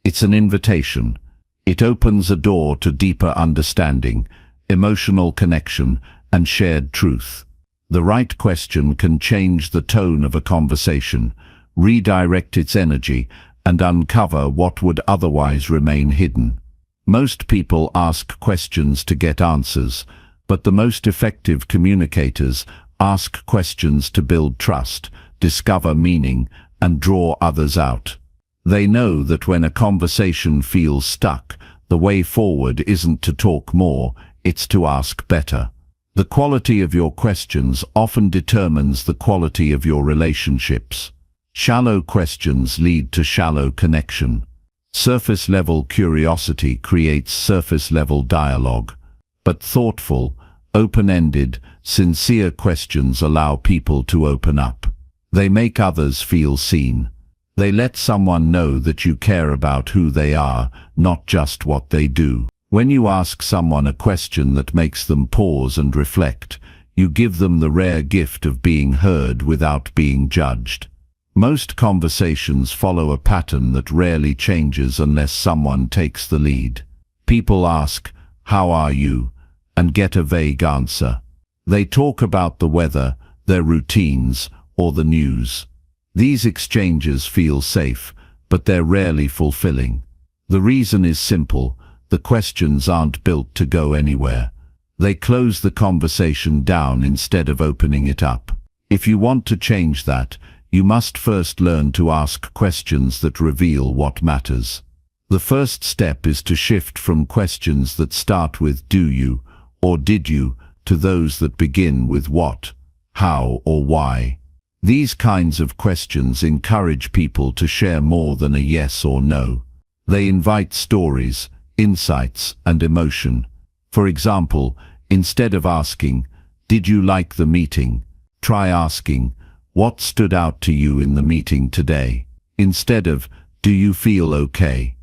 It's an invitation. It opens a door to deeper understanding, emotional connection, and shared truth. The right question can change the tone of a conversation, redirect its energy, and uncover what would otherwise remain hidden. Most people ask questions to get answers, but the most effective communicators ask questions to build trust, discover meaning, and draw others out. They know that when a conversation feels stuck, the way forward isn't to talk more, it's to ask better. The quality of your questions often determines the quality of your relationships. Shallow questions lead to shallow connection. Surface-level curiosity creates surface-level dialogue. But thoughtful, open-ended, sincere questions allow people to open up. They make others feel seen. They let someone know that you care about who they are, not just what they do. When you ask someone a question that makes them pause and reflect, you give them the rare gift of being heard without being judged. Most conversations follow a pattern that rarely changes unless someone takes the lead. People ask, "How are you?" and get a vague answer. They talk about the weather, their routines, or the news. These exchanges feel safe, but they're rarely fulfilling. The reason is simple: the questions aren't built to go anywhere. They close the conversation down instead of opening it up. If you want to change that, you must first learn to ask questions that reveal what matters. The first step is to shift from questions that start with "do you" or "did you" to those that begin with "what," "how," or "why." These kinds of questions encourage people to share more than a yes or no. They invite stories, insights, and emotion. For example, instead of asking, "Did you like the meeting?" try asking, "What stood out to you in the meeting today?" Instead of, "Do you feel okay?"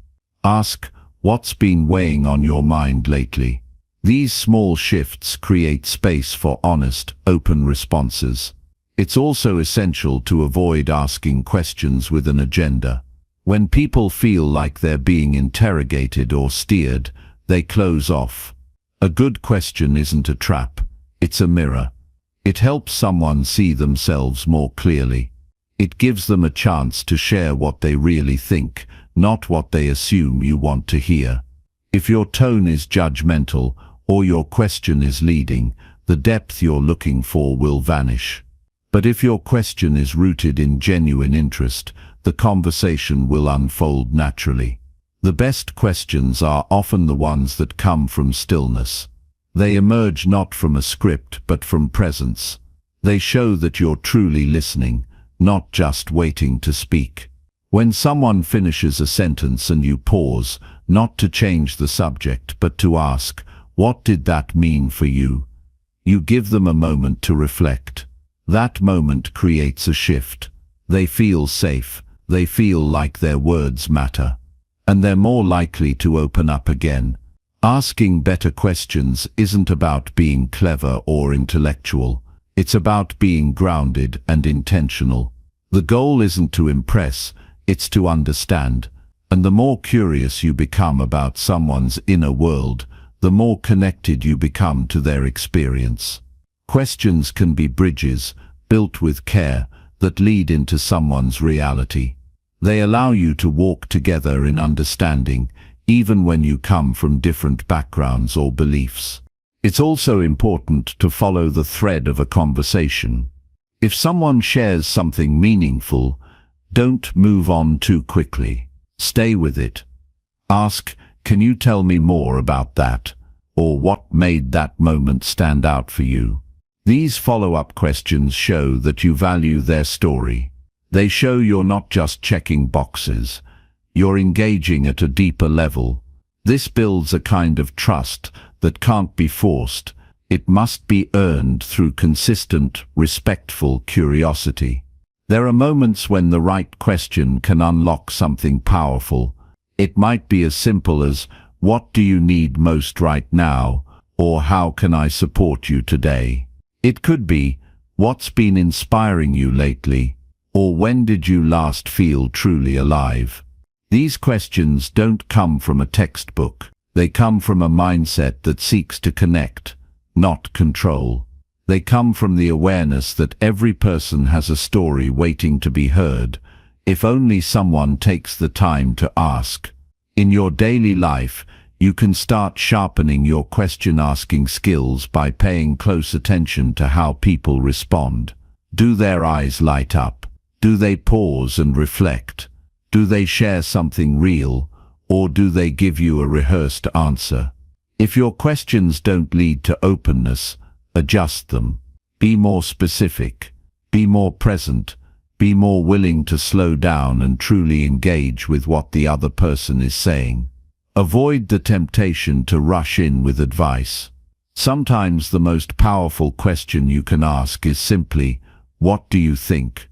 ask, "What's been weighing on your mind lately?" These small shifts create space for honest, open responses. It's also essential to avoid asking questions with an agenda. When people feel like they're being interrogated or steered, they close off. A good question isn't a trap, it's a mirror. It helps someone see themselves more clearly. It gives them a chance to share what they really think, not what they assume you want to hear. If your tone is judgmental or your question is leading, the depth you're looking for will vanish. But if your question is rooted in genuine interest, the conversation will unfold naturally. The best questions are often the ones that come from stillness. They emerge not from a script but from presence. They show that you're truly listening, not just waiting to speak. When someone finishes a sentence and you pause, not to change the subject but to ask, "What did that mean for you?" you give them a moment to reflect. That moment creates a shift. They feel safe, they feel like their words matter, and they're more likely to open up again. Asking better questions isn't about being clever or intellectual. It's about being grounded and intentional. The goal isn't to impress, it's to understand. And the more curious you become about someone's inner world, the more connected you become to their experience. Questions can be bridges, built with care, that lead into someone's reality. They allow you to walk together in understanding, even when you come from different backgrounds or beliefs. It's also important to follow the thread of a conversation. If someone shares something meaningful, don't move on too quickly. Stay with it. Ask, "Can you tell me more about that?" or "What made that moment stand out for you?" These follow-up questions show that you value their story. They show you're not just checking boxes. You're engaging at a deeper level. This builds a kind of trust that can't be forced. It must be earned through consistent, respectful curiosity. There are moments when the right question can unlock something powerful. It might be as simple as, "What do you need most right now?" or "How can I support you today?" It could be, "What's been inspiring you lately?" or "When did you last feel truly alive?" These questions don't come from a textbook. They come from a mindset that seeks to connect, not control. They come from the awareness that every person has a story waiting to be heard, if only someone takes the time to ask. In your daily life, you can start sharpening your question-asking skills by paying close attention to how people respond. Do their eyes light up? Do they pause and reflect? Do they share something real, or do they give you a rehearsed answer? If your questions don't lead to openness, adjust them. Be more specific. Be more present. Be more willing to slow down and truly engage with what the other person is saying. Avoid the temptation to rush in with advice. Sometimes the most powerful question you can ask is simply, "What do you think?"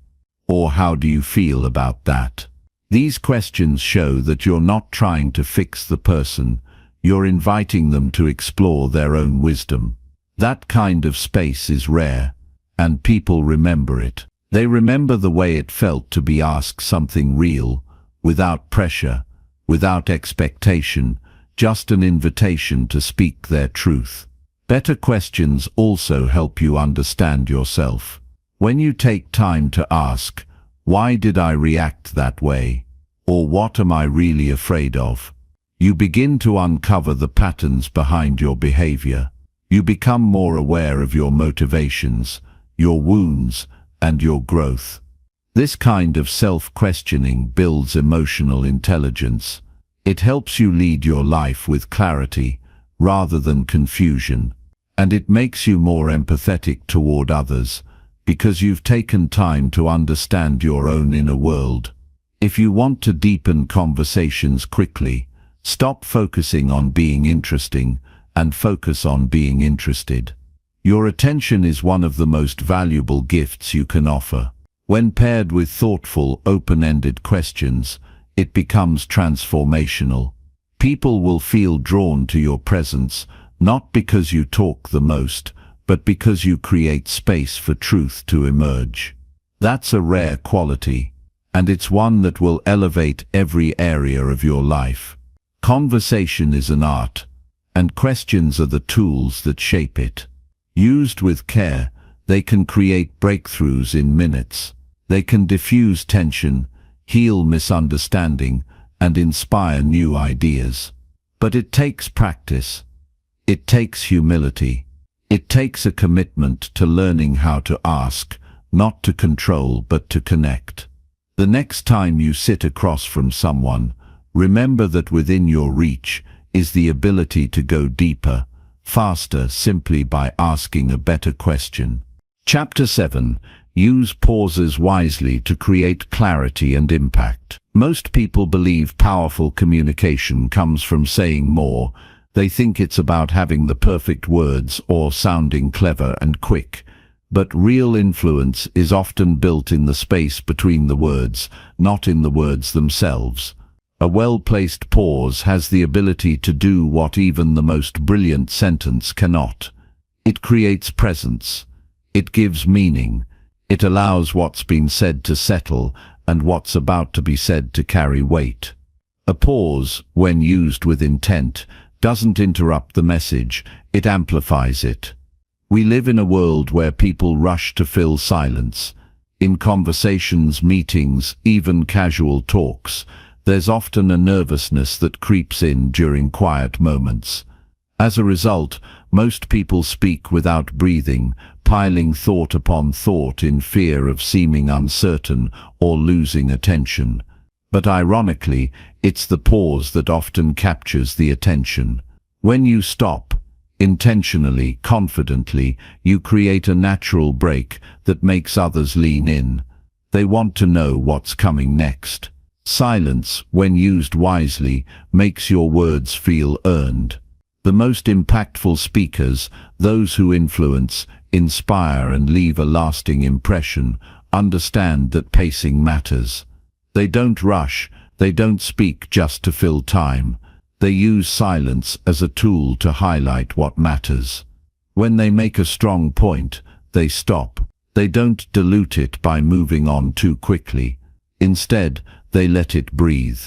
or "How do you feel about that?" These questions show that you're not trying to fix the person, you're inviting them to explore their own wisdom. That kind of space is rare, and people remember it. They remember the way it felt to be asked something real, without pressure, without expectation, just an invitation to speak their truth. Better questions also help you understand yourself. When you take time to ask, "Why did I react that way?" or "What am I really afraid of?" you begin to uncover the patterns behind your behavior. You become more aware of your motivations, your wounds, and your growth. This kind of self-questioning builds emotional intelligence. It helps you lead your life with clarity rather than confusion, and it makes you more empathetic toward others because you've taken time to understand your own inner world. If you want to deepen conversations quickly, stop focusing on being interesting and focus on being interested. Your attention is one of the most valuable gifts you can offer. When paired with thoughtful, open-ended questions, it becomes transformational. People will feel drawn to your presence, not because you talk the most, but because you create space for truth to emerge. That's a rare quality, and it's one that will elevate every area of your life. Conversation is an art, and questions are the tools that shape it. Used with care, they can create breakthroughs in minutes. They can diffuse tension, heal misunderstanding, and inspire new ideas. But it takes practice. It takes humility. It takes a commitment to learning how to ask, not to control but to connect. The next time you sit across from someone, remember that within your reach is the ability to go deeper, faster, simply by asking a better question. Chapter 7. Use pauses wisely to create clarity and impact. Most people believe powerful communication comes from saying more. They think it's about having the perfect words or sounding clever and quick. But real influence is often built in the space between the words, not in the words themselves. A well-placed pause has the ability to do what even the most brilliant sentence cannot. It creates presence. It gives meaning. It allows what's been said to settle and what's about to be said to carry weight. A pause, when used with intent, doesn't interrupt the message, it amplifies it. We live in a world where people rush to fill silence. In conversations, meetings, even casual talks, there's often a nervousness that creeps in during quiet moments. As a result, most people speak without breathing, piling thought upon thought in fear of seeming uncertain or losing attention. But ironically, it's the pause that often captures the attention. When you stop, intentionally, confidently, you create a natural break that makes others lean in. They want to know what's coming next. Silence, when used wisely, makes your words feel earned. The most impactful speakers, those who influence, inspire and leave a lasting impression, understand that pacing matters. They don't rush, they don't speak just to fill time. They use silence as a tool to highlight what matters. When they make a strong point, they stop. They don't dilute it by moving on too quickly. Instead, they let it breathe.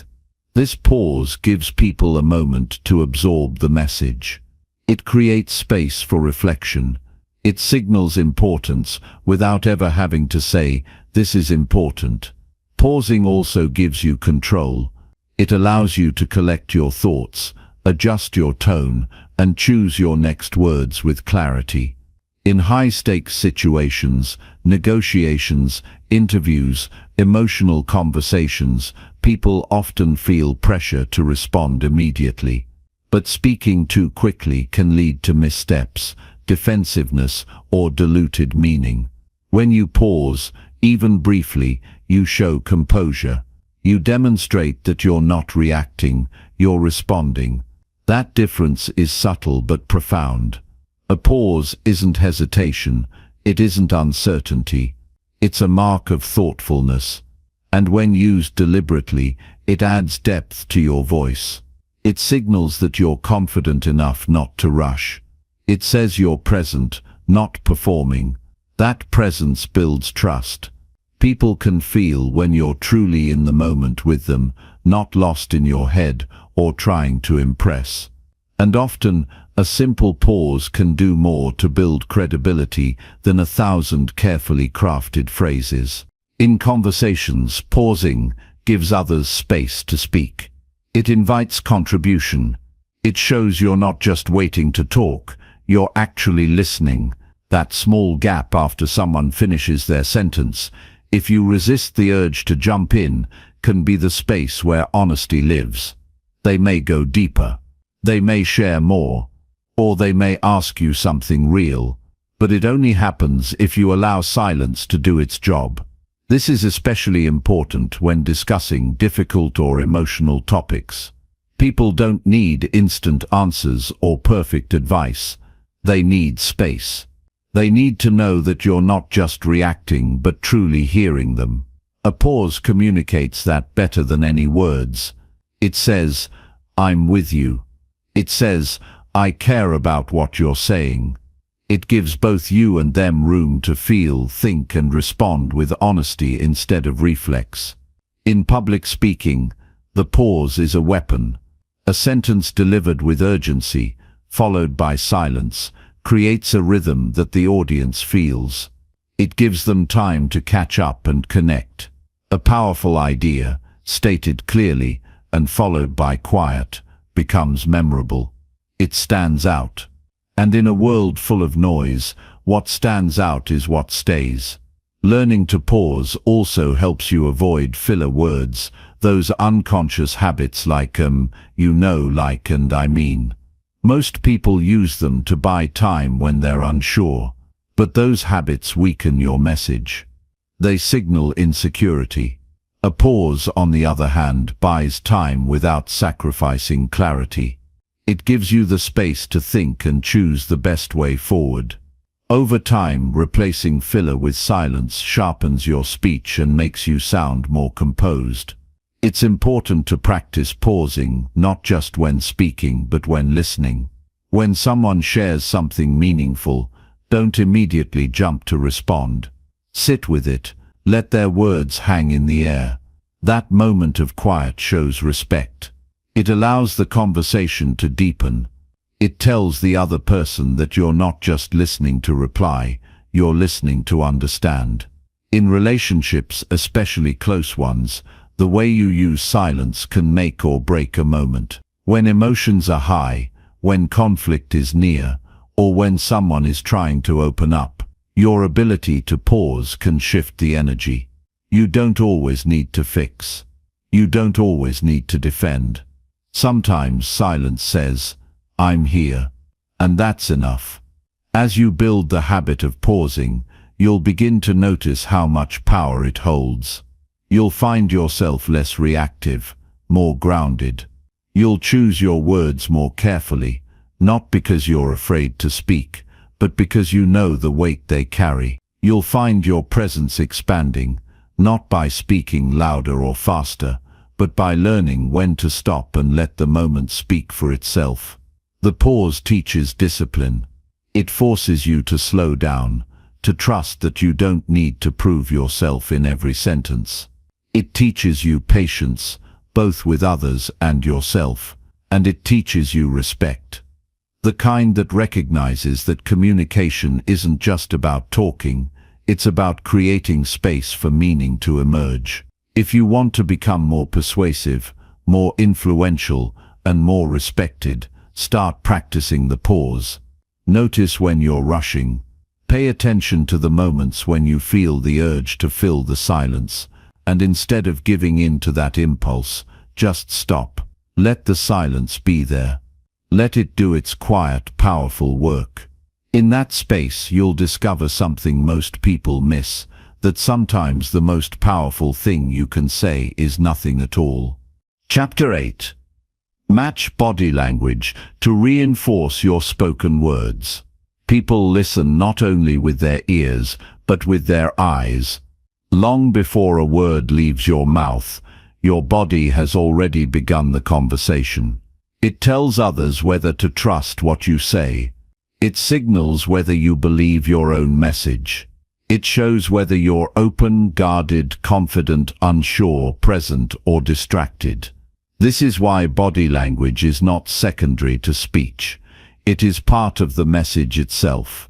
This pause gives people a moment to absorb the message. It creates space for reflection. It signals importance without ever having to say, "This is important." Pausing also gives you control. It allows you to collect your thoughts, adjust your tone, and choose your next words with clarity. In high-stakes situations, negotiations, interviews, emotional conversations, people often feel pressure to respond immediately. But speaking too quickly can lead to missteps, defensiveness, or diluted meaning. When you pause, even briefly, you show composure. You demonstrate that you're not reacting, you're responding. That difference is subtle but profound. A pause isn't hesitation, it isn't uncertainty. It's a mark of thoughtfulness. And when used deliberately, it adds depth to your voice. It signals that you're confident enough not to rush. It says you're present, not performing. That presence builds trust. People can feel when you're truly in the moment with them, not lost in your head or trying to impress. And often, a simple pause can do more to build credibility than 1,000 carefully crafted phrases. In conversations, pausing gives others space to speak. It invites contribution. It shows you're not just waiting to talk, you're actually listening. That small gap after someone finishes their sentence, if you resist the urge to jump in, can be the space where honesty lives. They may go deeper. They may share more. Or they may ask you something real. But it only happens if you allow silence to do its job. This is especially important when discussing difficult or emotional topics. People don't need instant answers or perfect advice. They need space. They need to know that you're not just reacting but truly hearing them. A pause communicates that better than any words. It says, "I'm with you." It says, "I care about what you're saying." It gives both you and them room to feel, think, and respond with honesty instead of reflex. In public speaking, the pause is a weapon. A sentence delivered with urgency, followed by silence, creates a rhythm that the audience feels. It gives them time to catch up and connect. A powerful idea, stated clearly and followed by quiet, becomes memorable. It stands out. And in a world full of noise, what stands out is what stays. Learning to pause also helps you avoid filler words, those unconscious habits like like, and I mean. Most people use them to buy time when they're unsure, but those habits weaken your message. They signal insecurity. A pause, on the other hand, buys time without sacrificing clarity. It gives you the space to think and choose the best way forward. Over time, replacing filler with silence sharpens your speech and makes you sound more composed. It's important to practice pausing, not just when speaking, but when listening. When someone shares something meaningful, don't immediately jump to respond. Sit with it, let their words hang in the air. That moment of quiet shows respect. It allows the conversation to deepen. It tells the other person that you're not just listening to reply, you're listening to understand. In relationships, especially close ones, the way you use silence can make or break a moment. When emotions are high, when conflict is near, or when someone is trying to open up, your ability to pause can shift the energy. You don't always need to fix. You don't always need to defend. Sometimes silence says, "I'm here," and that's enough. As you build the habit of pausing, you'll begin to notice how much power it holds. You'll find yourself less reactive, more grounded. You'll choose your words more carefully, not because you're afraid to speak, but because you know the weight they carry. You'll find your presence expanding, not by speaking louder or faster, but by learning when to stop and let the moment speak for itself. The pause teaches discipline. It forces you to slow down, to trust that you don't need to prove yourself in every sentence. It teaches you patience, both with others and yourself, and it teaches you respect. The kind that recognizes that communication isn't just about talking, it's about creating space for meaning to emerge. If you want to become more persuasive, more influential, and more respected, start practicing the pause. Notice when you're rushing. Pay attention to the moments when you feel the urge to fill the silence, and instead of giving in to that impulse, just stop. Let the silence be there. Let it do its quiet, powerful work. In that space, you'll discover something most people miss, that sometimes the most powerful thing you can say is nothing at all. Chapter 8. Match body language to reinforce your spoken words. People listen not only with their ears, but with their eyes. Long before a word leaves your mouth, your body has already begun the conversation. It tells others whether to trust what you say. It signals whether you believe your own message. It shows whether you're open, guarded, confident, unsure, present, or distracted. This is why body language is not secondary to speech. It is part of the message itself.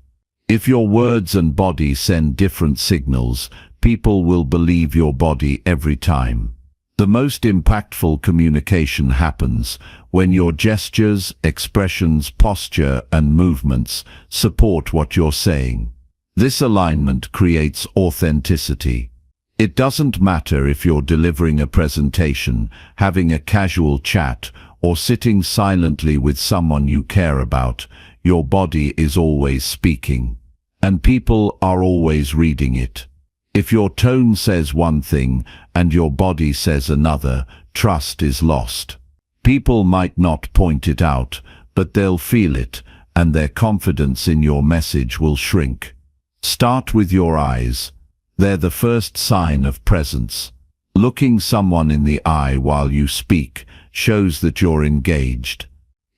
If your words and body send different signals, people will believe your body every time. The most impactful communication happens when your gestures, expressions, posture, and movements support what you're saying. This alignment creates authenticity. It doesn't matter if you're delivering a presentation, having a casual chat, or sitting silently with someone you care about, your body is always speaking. And people are always reading it. If your tone says one thing and your body says another, trust is lost. People might not point it out, but they'll feel it, and their confidence in your message will shrink. Start with your eyes. They're the first sign of presence. Looking someone in the eye while you speak shows that you're engaged.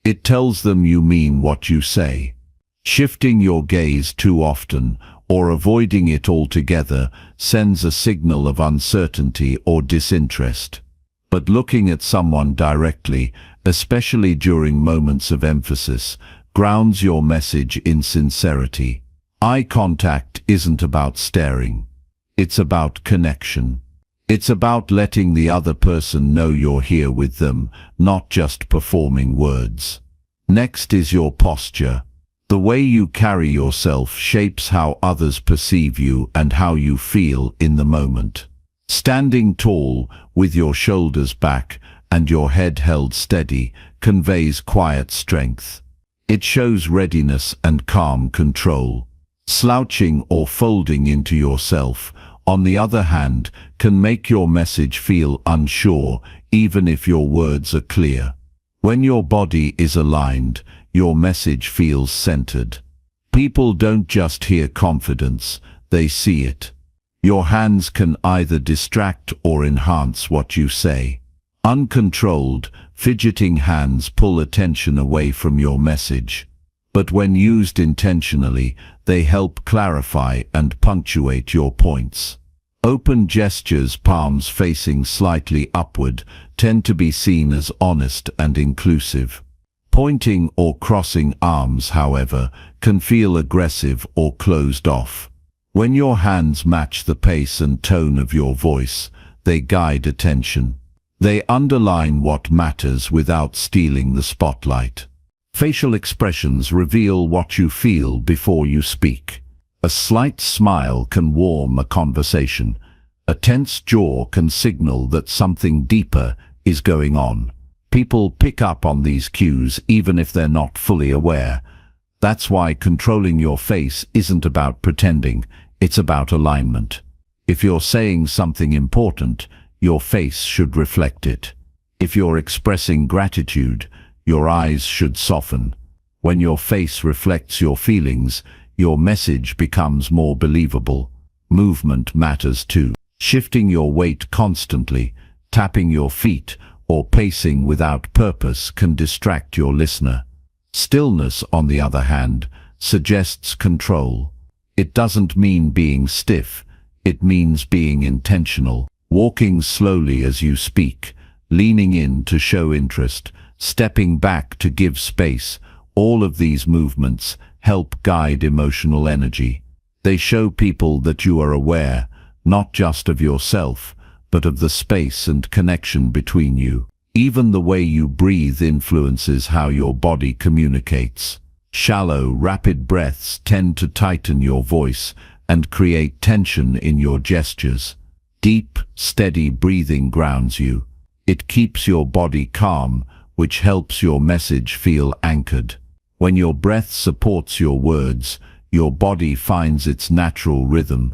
It tells them you mean what you say. Shifting your gaze too often, or avoiding it altogether, sends a signal of uncertainty or disinterest. But looking at someone directly, especially during moments of emphasis, grounds your message in sincerity. Eye contact isn't about staring. It's about connection. It's about letting the other person know you're here with them, not just performing words. Next is your posture. The way you carry yourself shapes how others perceive you and how you feel in the moment. Standing tall, with your shoulders back and your head held steady, conveys quiet strength. It shows readiness and calm control. Slouching or folding into yourself, on the other hand, can make your message feel unsure, even if your words are clear. When your body is aligned, your message feels centered. People don't just hear confidence, they see it. Your hands can either distract or enhance what you say. Uncontrolled, fidgeting hands pull attention away from your message. But when used intentionally, they help clarify and punctuate your points. Open gestures, palms facing slightly upward, tend to be seen as honest and inclusive. Pointing or crossing arms, however, can feel aggressive or closed off. When your hands match the pace and tone of your voice, they guide attention. They underline what matters without stealing the spotlight. Facial expressions reveal what you feel before you speak. A slight smile can warm a conversation. A tense jaw can signal that something deeper is going on. People pick up on these cues even if they're not fully aware. That's why controlling your face isn't about pretending, it's about alignment. If you're saying something important, your face should reflect it. If you're expressing gratitude, your eyes should soften. When your face reflects your feelings, your message becomes more believable. Movement matters too. Shifting your weight constantly, tapping your feet, or pacing without purpose can distract your listener. Stillness, on the other hand, suggests control. It doesn't mean being stiff, it means being intentional. Walking slowly as you speak, leaning in to show interest, stepping back to give space. All of these movements help guide emotional energy. They show people that you are aware, not just of yourself, but of the space and connection between you. Even the way you breathe influences how your body communicates. Shallow, rapid breaths tend to tighten your voice and create tension in your gestures. Deep, steady breathing grounds you. It keeps your body calm, which helps your message feel anchored. When your breath supports your words, your body finds its natural rhythm.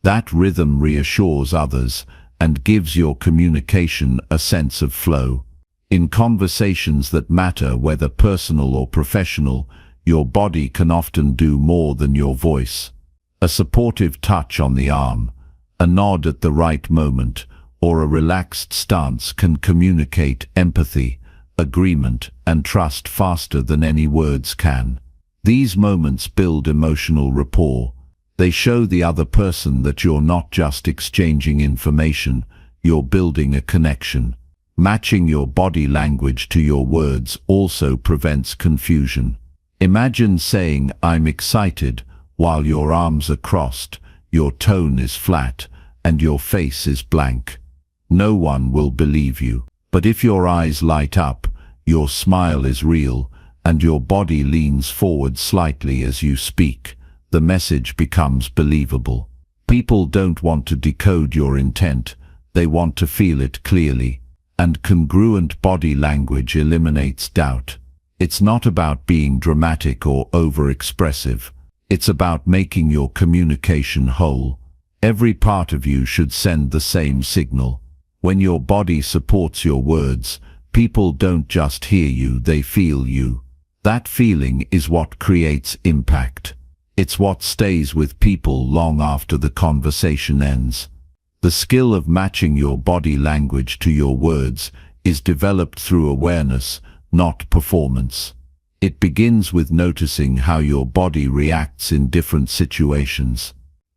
That rhythm reassures others and gives your communication a sense of flow. In conversations that matter, whether personal or professional, your body can often do more than your voice. A supportive touch on the arm, a nod at the right moment, or a relaxed stance can communicate empathy, agreement, and trust faster than any words can. These moments build emotional rapport. They show the other person that you're not just exchanging information, you're building a connection. Matching your body language to your words also prevents confusion. Imagine saying, "I'm excited," while your arms are crossed, your tone is flat, and your face is blank. No one will believe you. But if your eyes light up, your smile is real, and your body leans forward slightly as you speak, the message becomes believable. People don't want to decode your intent, they want to feel it clearly. And congruent body language eliminates doubt. It's not about being dramatic or over-expressive. It's about making your communication whole. Every part of you should send the same signal. When your body supports your words, people don't just hear you, they feel you. That feeling is what creates impact. It's what stays with people long after the conversation ends. The skill of matching your body language to your words is developed through awareness, not performance. It begins with noticing how your body reacts in different situations.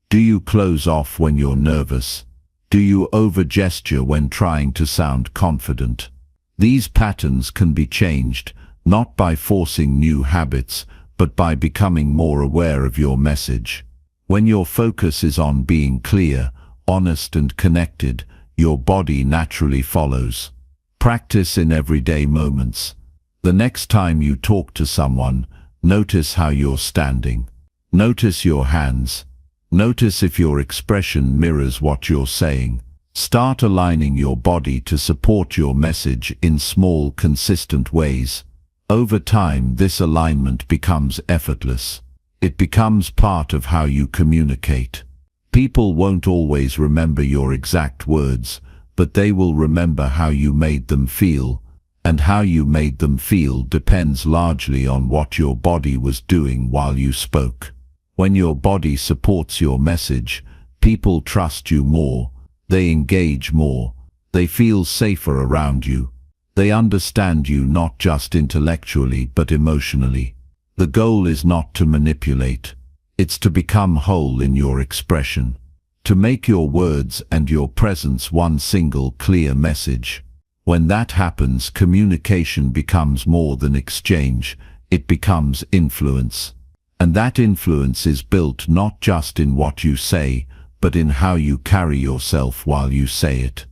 Do you close off when you're nervous? Do you over-gesture when trying to sound confident? These patterns can be changed, not by forcing new habits, but by becoming more aware of your message. When your focus is on being clear, honest and connected, your body naturally follows. Practice in everyday moments. The next time you talk to someone, notice how you're standing. Notice your hands. Notice if your expression mirrors what you're saying. Start aligning your body to support your message in small, consistent ways. Over time, this alignment becomes effortless. It becomes part of how you communicate. People won't always remember your exact words, but they will remember how you made them feel, and how you made them feel depends largely on what your body was doing while you spoke. When your body supports your message, people trust you more, they engage more, they feel safer around you. They understand you not just intellectually but emotionally. The goal is not to manipulate. It's to become whole in your expression, to make your words and your presence one single clear message. When that happens, communication becomes more than exchange, it becomes influence. And that influence is built not just in what you say, but in how you carry yourself while you say it.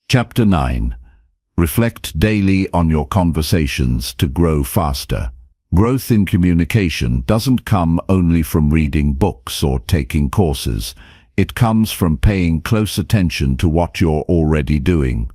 Chapter 9. Reflect daily on your conversations to grow faster. Growth in communication doesn't come only from reading books or taking courses. It comes from paying close attention to what you're already doing.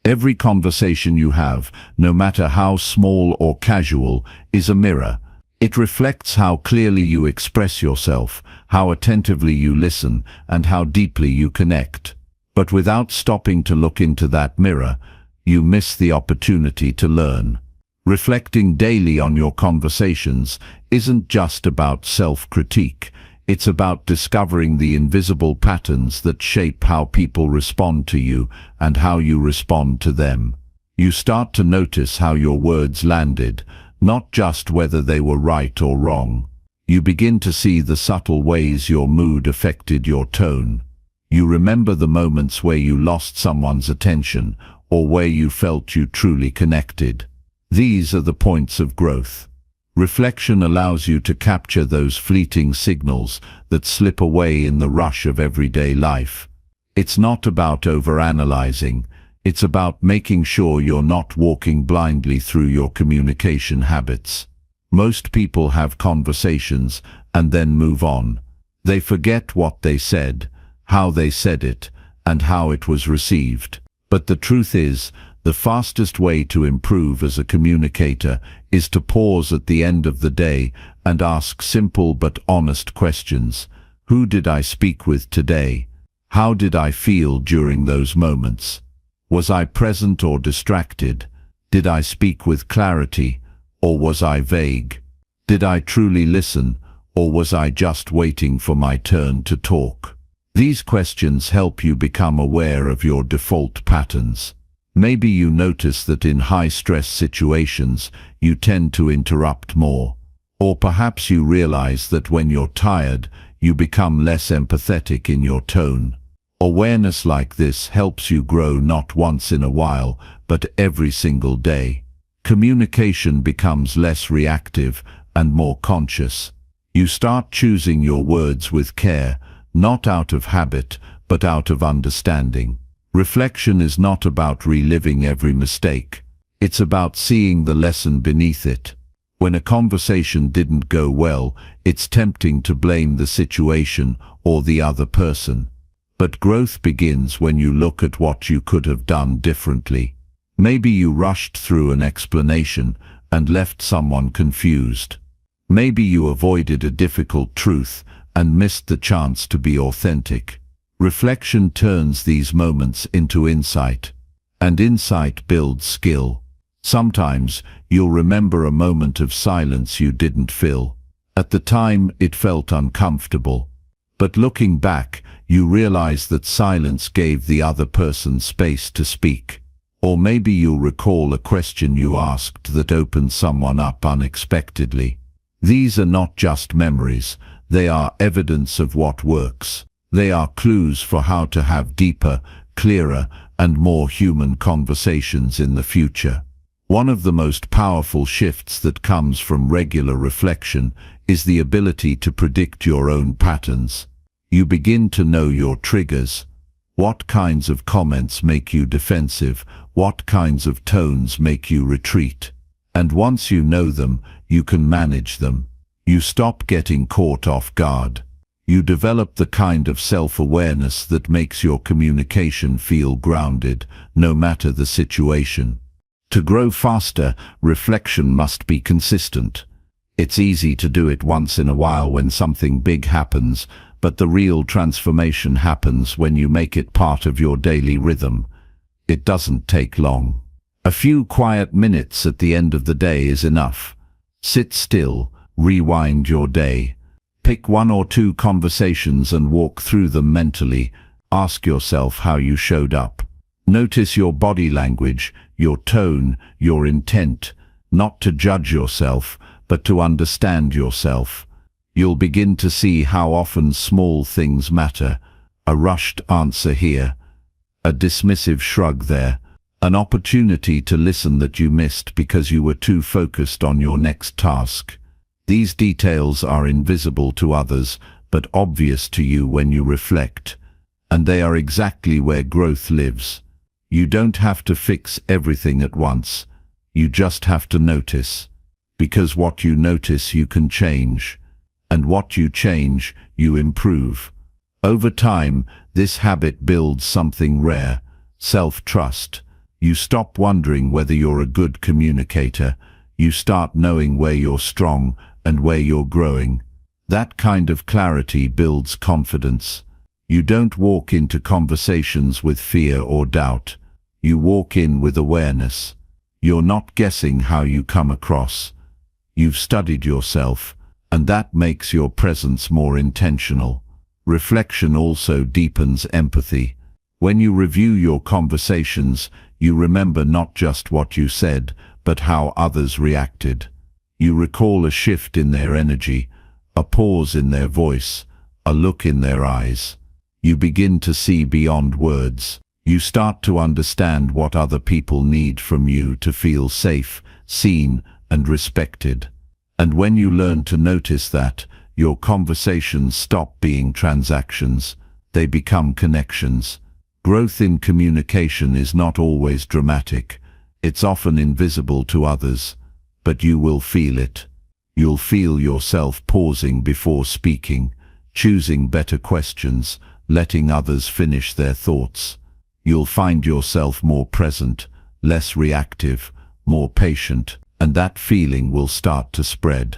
Every conversation you have, no matter how small or casual, is a mirror. It reflects how clearly you express yourself, how attentively you listen, and how deeply you connect. But without stopping to look into that mirror, you miss the opportunity to learn. Reflecting daily on your conversations isn't just about self-critique. It's about discovering the invisible patterns that shape how people respond to you and how you respond to them. You start to notice how your words landed, not just whether they were right or wrong. You begin to see the subtle ways your mood affected your tone. You remember the moments where you lost someone's attention, or where you felt you truly connected. These are the points of growth. Reflection allows you to capture those fleeting signals that slip away in the rush of everyday life. It's not about overanalyzing. It's about making sure you're not walking blindly through your communication habits. Most people have conversations and then move on. They forget what they said, how they said it, and how it was received. But the truth is, the fastest way to improve as a communicator is to pause at the end of the day and ask simple but honest questions. Who did I speak with today? How did I feel during those moments? Was I present or distracted? Did I speak with clarity, or was I vague? Did I truly listen, or was I just waiting for my turn to talk? These questions help you become aware of your default patterns. Maybe you notice that in high-stress situations, you tend to interrupt more. Or perhaps you realize that when you're tired, you become less empathetic in your tone. Awareness like this helps you grow not once in a while, but every single day. Communication becomes less reactive and more conscious. You start choosing your words with care, not out of habit, but out of understanding. Reflection is not about reliving every mistake. It's about seeing the lesson beneath it. When a conversation didn't go well, it's tempting to blame the situation or the other person. But growth begins when you look at what you could have done differently. Maybe you rushed through an explanation and left someone confused. Maybe you avoided a difficult truth and missed the chance to be authentic. Reflection turns these moments into insight, and insight builds skill. Sometimes you'll remember a moment of silence you didn't fill. At the time, it felt uncomfortable. But looking back, you realize that silence gave the other person space to speak. Or maybe you'll recall a question you asked that opened someone up unexpectedly. These are not just memories, they are evidence of what works. They are clues for how to have deeper, clearer, and more human conversations in the future. One of the most powerful shifts that comes from regular reflection is the ability to predict your own patterns. You begin to know your triggers. What kinds of comments make you defensive? What kinds of tones make you retreat? And once you know them, you can manage them. You stop getting caught off guard. You develop the kind of self-awareness that makes your communication feel grounded, no matter the situation. To grow faster, reflection must be consistent. It's easy to do it once in a while when something big happens, but the real transformation happens when you make it part of your daily rhythm. It doesn't take long. A few quiet minutes at the end of the day is enough. Sit still, rewind your day. Pick one or two conversations and walk through them mentally. Ask yourself how you showed up. Notice your body language, your tone, your intent, not to judge yourself, but to understand yourself. You'll begin to see how often small things matter. A rushed answer here, a dismissive shrug there, an opportunity to listen that you missed because you were too focused on your next task. These details are invisible to others, but obvious to you when you reflect, and they are exactly where growth lives. You don't have to fix everything at once. You just have to notice, because what you notice you can change, and what you change you improve. Over time, this habit builds something rare, self-trust. You stop wondering whether you're a good communicator. You start knowing where you're strong and where you're growing. That kind of clarity builds confidence. You don't walk into conversations with fear or doubt. You walk in with awareness. You're not guessing how you come across. You've studied yourself, and that makes your presence more intentional. Reflection also deepens empathy. When you review your conversations, you remember not just what you said, but how others reacted. You recall a shift in their energy, a pause in their voice, a look in their eyes. You begin to see beyond words. You start to understand what other people need from you to feel safe, seen, and respected. And when you learn to notice that, your conversations stop being transactions, they become connections. Growth in communication is not always dramatic. It's often invisible to others, but you will feel it. You'll feel yourself pausing before speaking, choosing better questions, letting others finish their thoughts. You'll find yourself more present, less reactive, more patient, and that feeling will start to spread,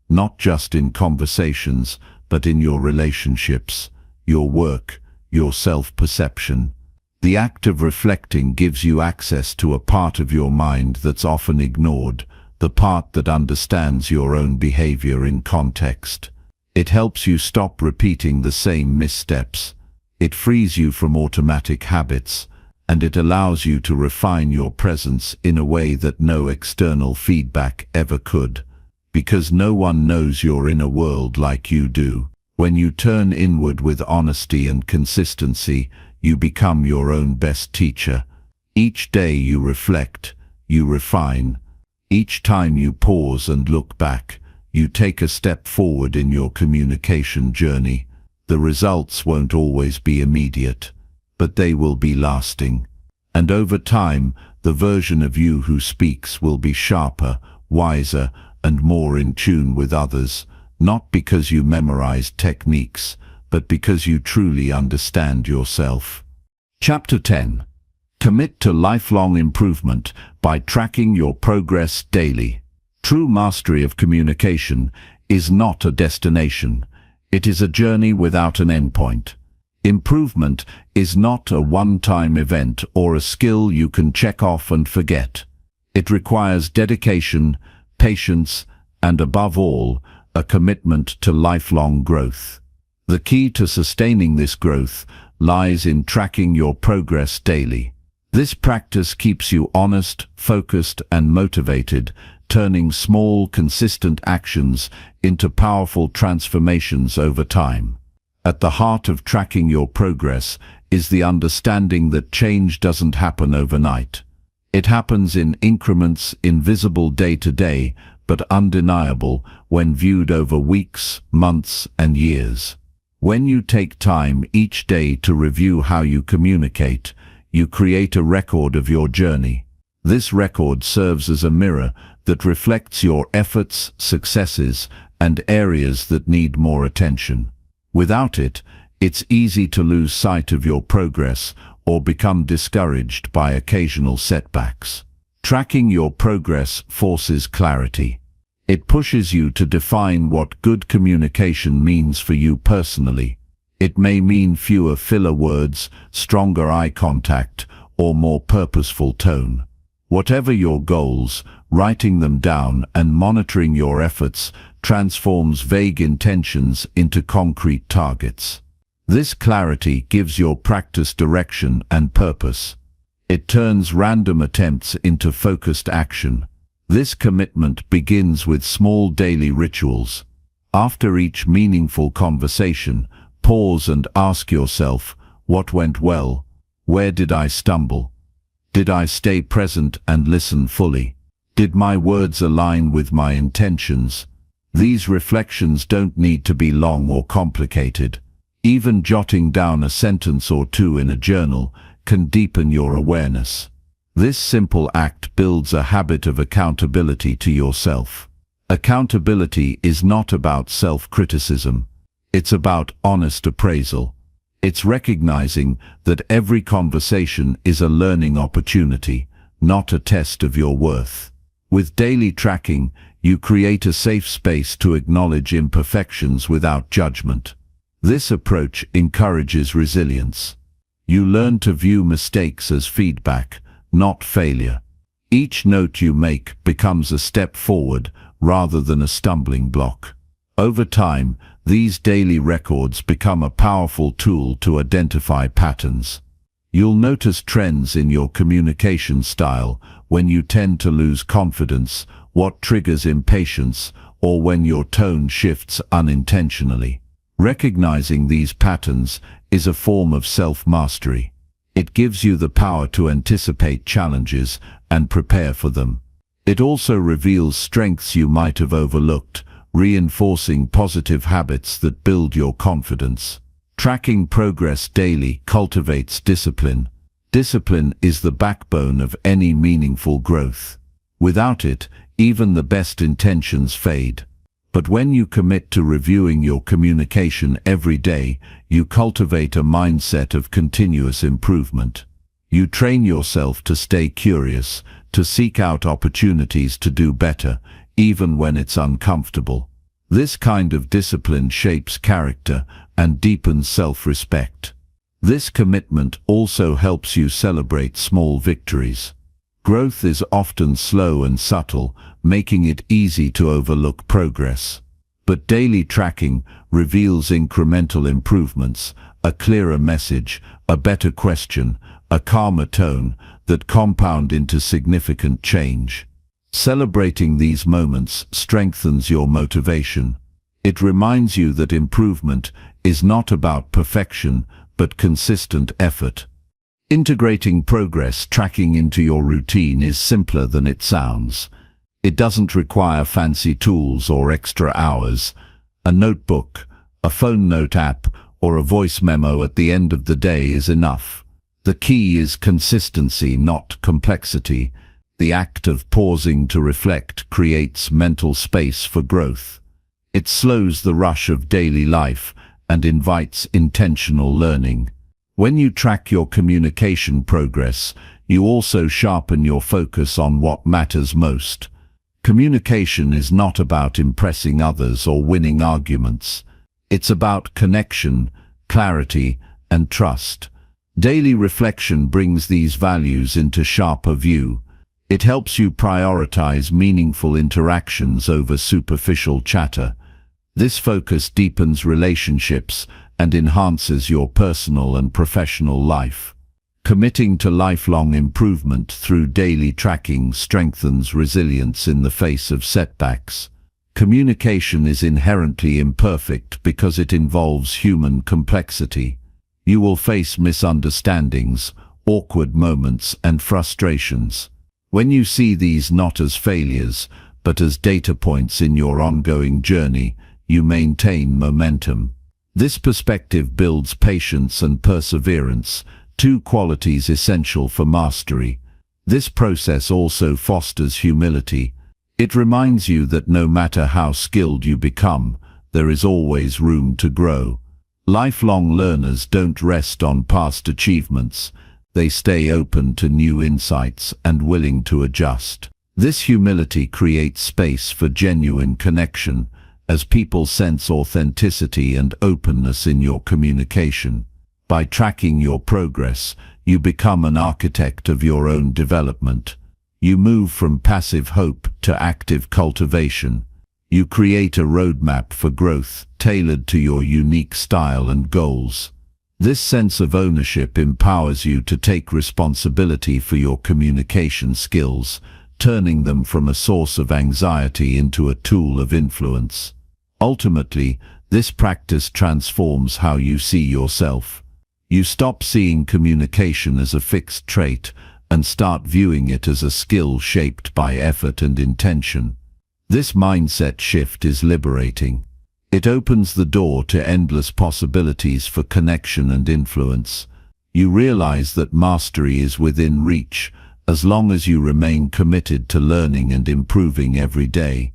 not just in conversations, but in your relationships, your work, your self-perception. The act of reflecting gives you access to a part of your mind that's often ignored, the part that understands your own behavior in context. It helps you stop repeating the same missteps. It frees you from automatic habits, and it allows you to refine your presence in a way that no external feedback ever could, because no one knows your inner world like you do. When you turn inward with honesty and consistency, you become your own best teacher. Each day you reflect, you refine. Each time you pause and look back, you take a step forward in your communication journey. The results won't always be immediate, but they will be lasting. And over time, the version of you who speaks will be sharper, wiser, and more in tune with others, not because you memorized techniques, but because you truly understand yourself. Chapter 10. Commit to lifelong improvement by tracking your progress daily. True mastery of communication is not a destination. It is a journey without an endpoint. Improvement is not a one-time event or a skill you can check off and forget. It requires dedication, patience, and above all, a commitment to lifelong growth. The key to sustaining this growth lies in tracking your progress daily. This practice keeps you honest, focused, and motivated, turning small, consistent actions into powerful transformations over time. At the heart of tracking your progress is the understanding that change doesn't happen overnight. It happens in increments, invisible day to day, but undeniable when viewed over weeks, months, and years. When you take time each day to review how you communicate, you create a record of your journey. This record serves as a mirror that reflects your efforts, successes, and areas that need more attention. Without it, it's easy to lose sight of your progress or become discouraged by occasional setbacks. Tracking your progress forces clarity. It pushes you to define what good communication means for you personally. It may mean fewer filler words, stronger eye contact, or more purposeful tone. Whatever your goals, writing them down and monitoring your efforts transforms vague intentions into concrete targets. This clarity gives your practice direction and purpose. It turns random attempts into focused action. This commitment begins with small daily rituals. After each meaningful conversation, pause and ask yourself, what went well? Where did I stumble? Did I stay present and listen fully? Did my words align with my intentions? These reflections don't need to be long or complicated. Even jotting down a sentence or two in a journal can deepen your awareness. This simple act builds a habit of accountability to yourself. Accountability is not about self-criticism. It's about honest appraisal. It's recognizing that every conversation is a learning opportunity, not a test of your worth. With daily tracking, you create a safe space to acknowledge imperfections without judgment. This approach encourages resilience. You learn to view mistakes as feedback, not failure. Each note you make becomes a step forward rather than a stumbling block. Over time, these daily records become a powerful tool to identify patterns. You'll notice trends in your communication style when you tend to lose confidence, what triggers impatience, or when your tone shifts unintentionally. Recognizing these patterns is a form of self-mastery. It gives you the power to anticipate challenges and prepare for them. It also reveals strengths you might have overlooked, reinforcing positive habits that build your confidence. Tracking progress daily cultivates discipline. Discipline is the backbone of any meaningful growth. Without it, even the best intentions fade. But when you commit to reviewing your communication every day, you cultivate a mindset of continuous improvement. You train yourself to stay curious, to seek out opportunities to do better, even when it's uncomfortable. This kind of discipline shapes character and deepens self-respect. This commitment also helps you celebrate small victories. Growth is often slow and subtle, making it easy to overlook progress. But daily tracking reveals incremental improvements, a clearer message, a better question, a calmer tone that compound into significant change. Celebrating these moments strengthens your motivation. It reminds you that improvement is not about perfection, but consistent effort. Integrating progress tracking into your routine is simpler than it sounds. It doesn't require fancy tools or extra hours. A notebook, a phone note app, or a voice memo at the end of the day is enough. The key is consistency, not complexity. The act of pausing to reflect creates mental space for growth. It slows the rush of daily life and invites intentional learning. When you track your communication progress, you also sharpen your focus on what matters most. Communication is not about impressing others or winning arguments. It's about connection, clarity, and trust. Daily reflection brings these values into sharper view. It helps you prioritize meaningful interactions over superficial chatter. This focus deepens relationships and enhances your personal and professional life. Committing to lifelong improvement through daily tracking strengthens resilience in the face of setbacks. Communication is inherently imperfect because it involves human complexity. You will face misunderstandings, awkward moments, and frustrations. When you see these not as failures, but as data points in your ongoing journey, you maintain momentum. This perspective builds patience and perseverance, two qualities essential for mastery. This process also fosters humility. It reminds you that no matter how skilled you become, there is always room to grow. Lifelong learners don't rest on past achievements. They stay open to new insights and willing to adjust. This humility creates space for genuine connection, as people sense authenticity and openness in your communication. By tracking your progress, you become an architect of your own development. You move from passive hope to active cultivation. You create a roadmap for growth tailored to your unique style and goals. This sense of ownership empowers you to take responsibility for your communication skills, turning them from a source of anxiety into a tool of influence. Ultimately, this practice transforms how you see yourself. You stop seeing communication as a fixed trait and start viewing it as a skill shaped by effort and intention. This mindset shift is liberating. It opens the door to endless possibilities for connection and influence. You realize that mastery is within reach, as long as you remain committed to learning and improving every day.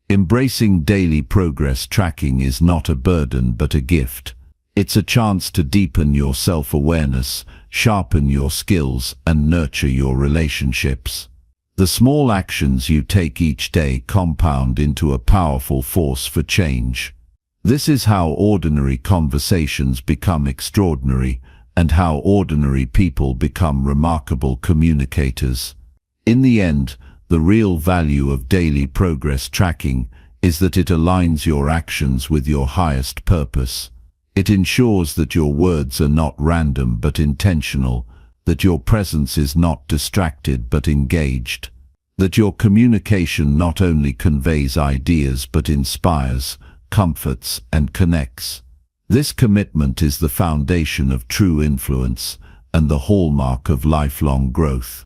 Embracing daily progress tracking is not a burden but a gift. It's a chance to deepen your self-awareness, sharpen your skills, and nurture your relationships. The small actions you take each day compound into a powerful force for change. This is how ordinary conversations become extraordinary, and how ordinary people become remarkable communicators. In the end, the real value of daily progress tracking is that it aligns your actions with your highest purpose. It ensures that your words are not random but intentional, that your presence is not distracted but engaged, that your communication not only conveys ideas but inspires, comforts, and connects. This commitment is the foundation of true influence, and the hallmark of lifelong growth.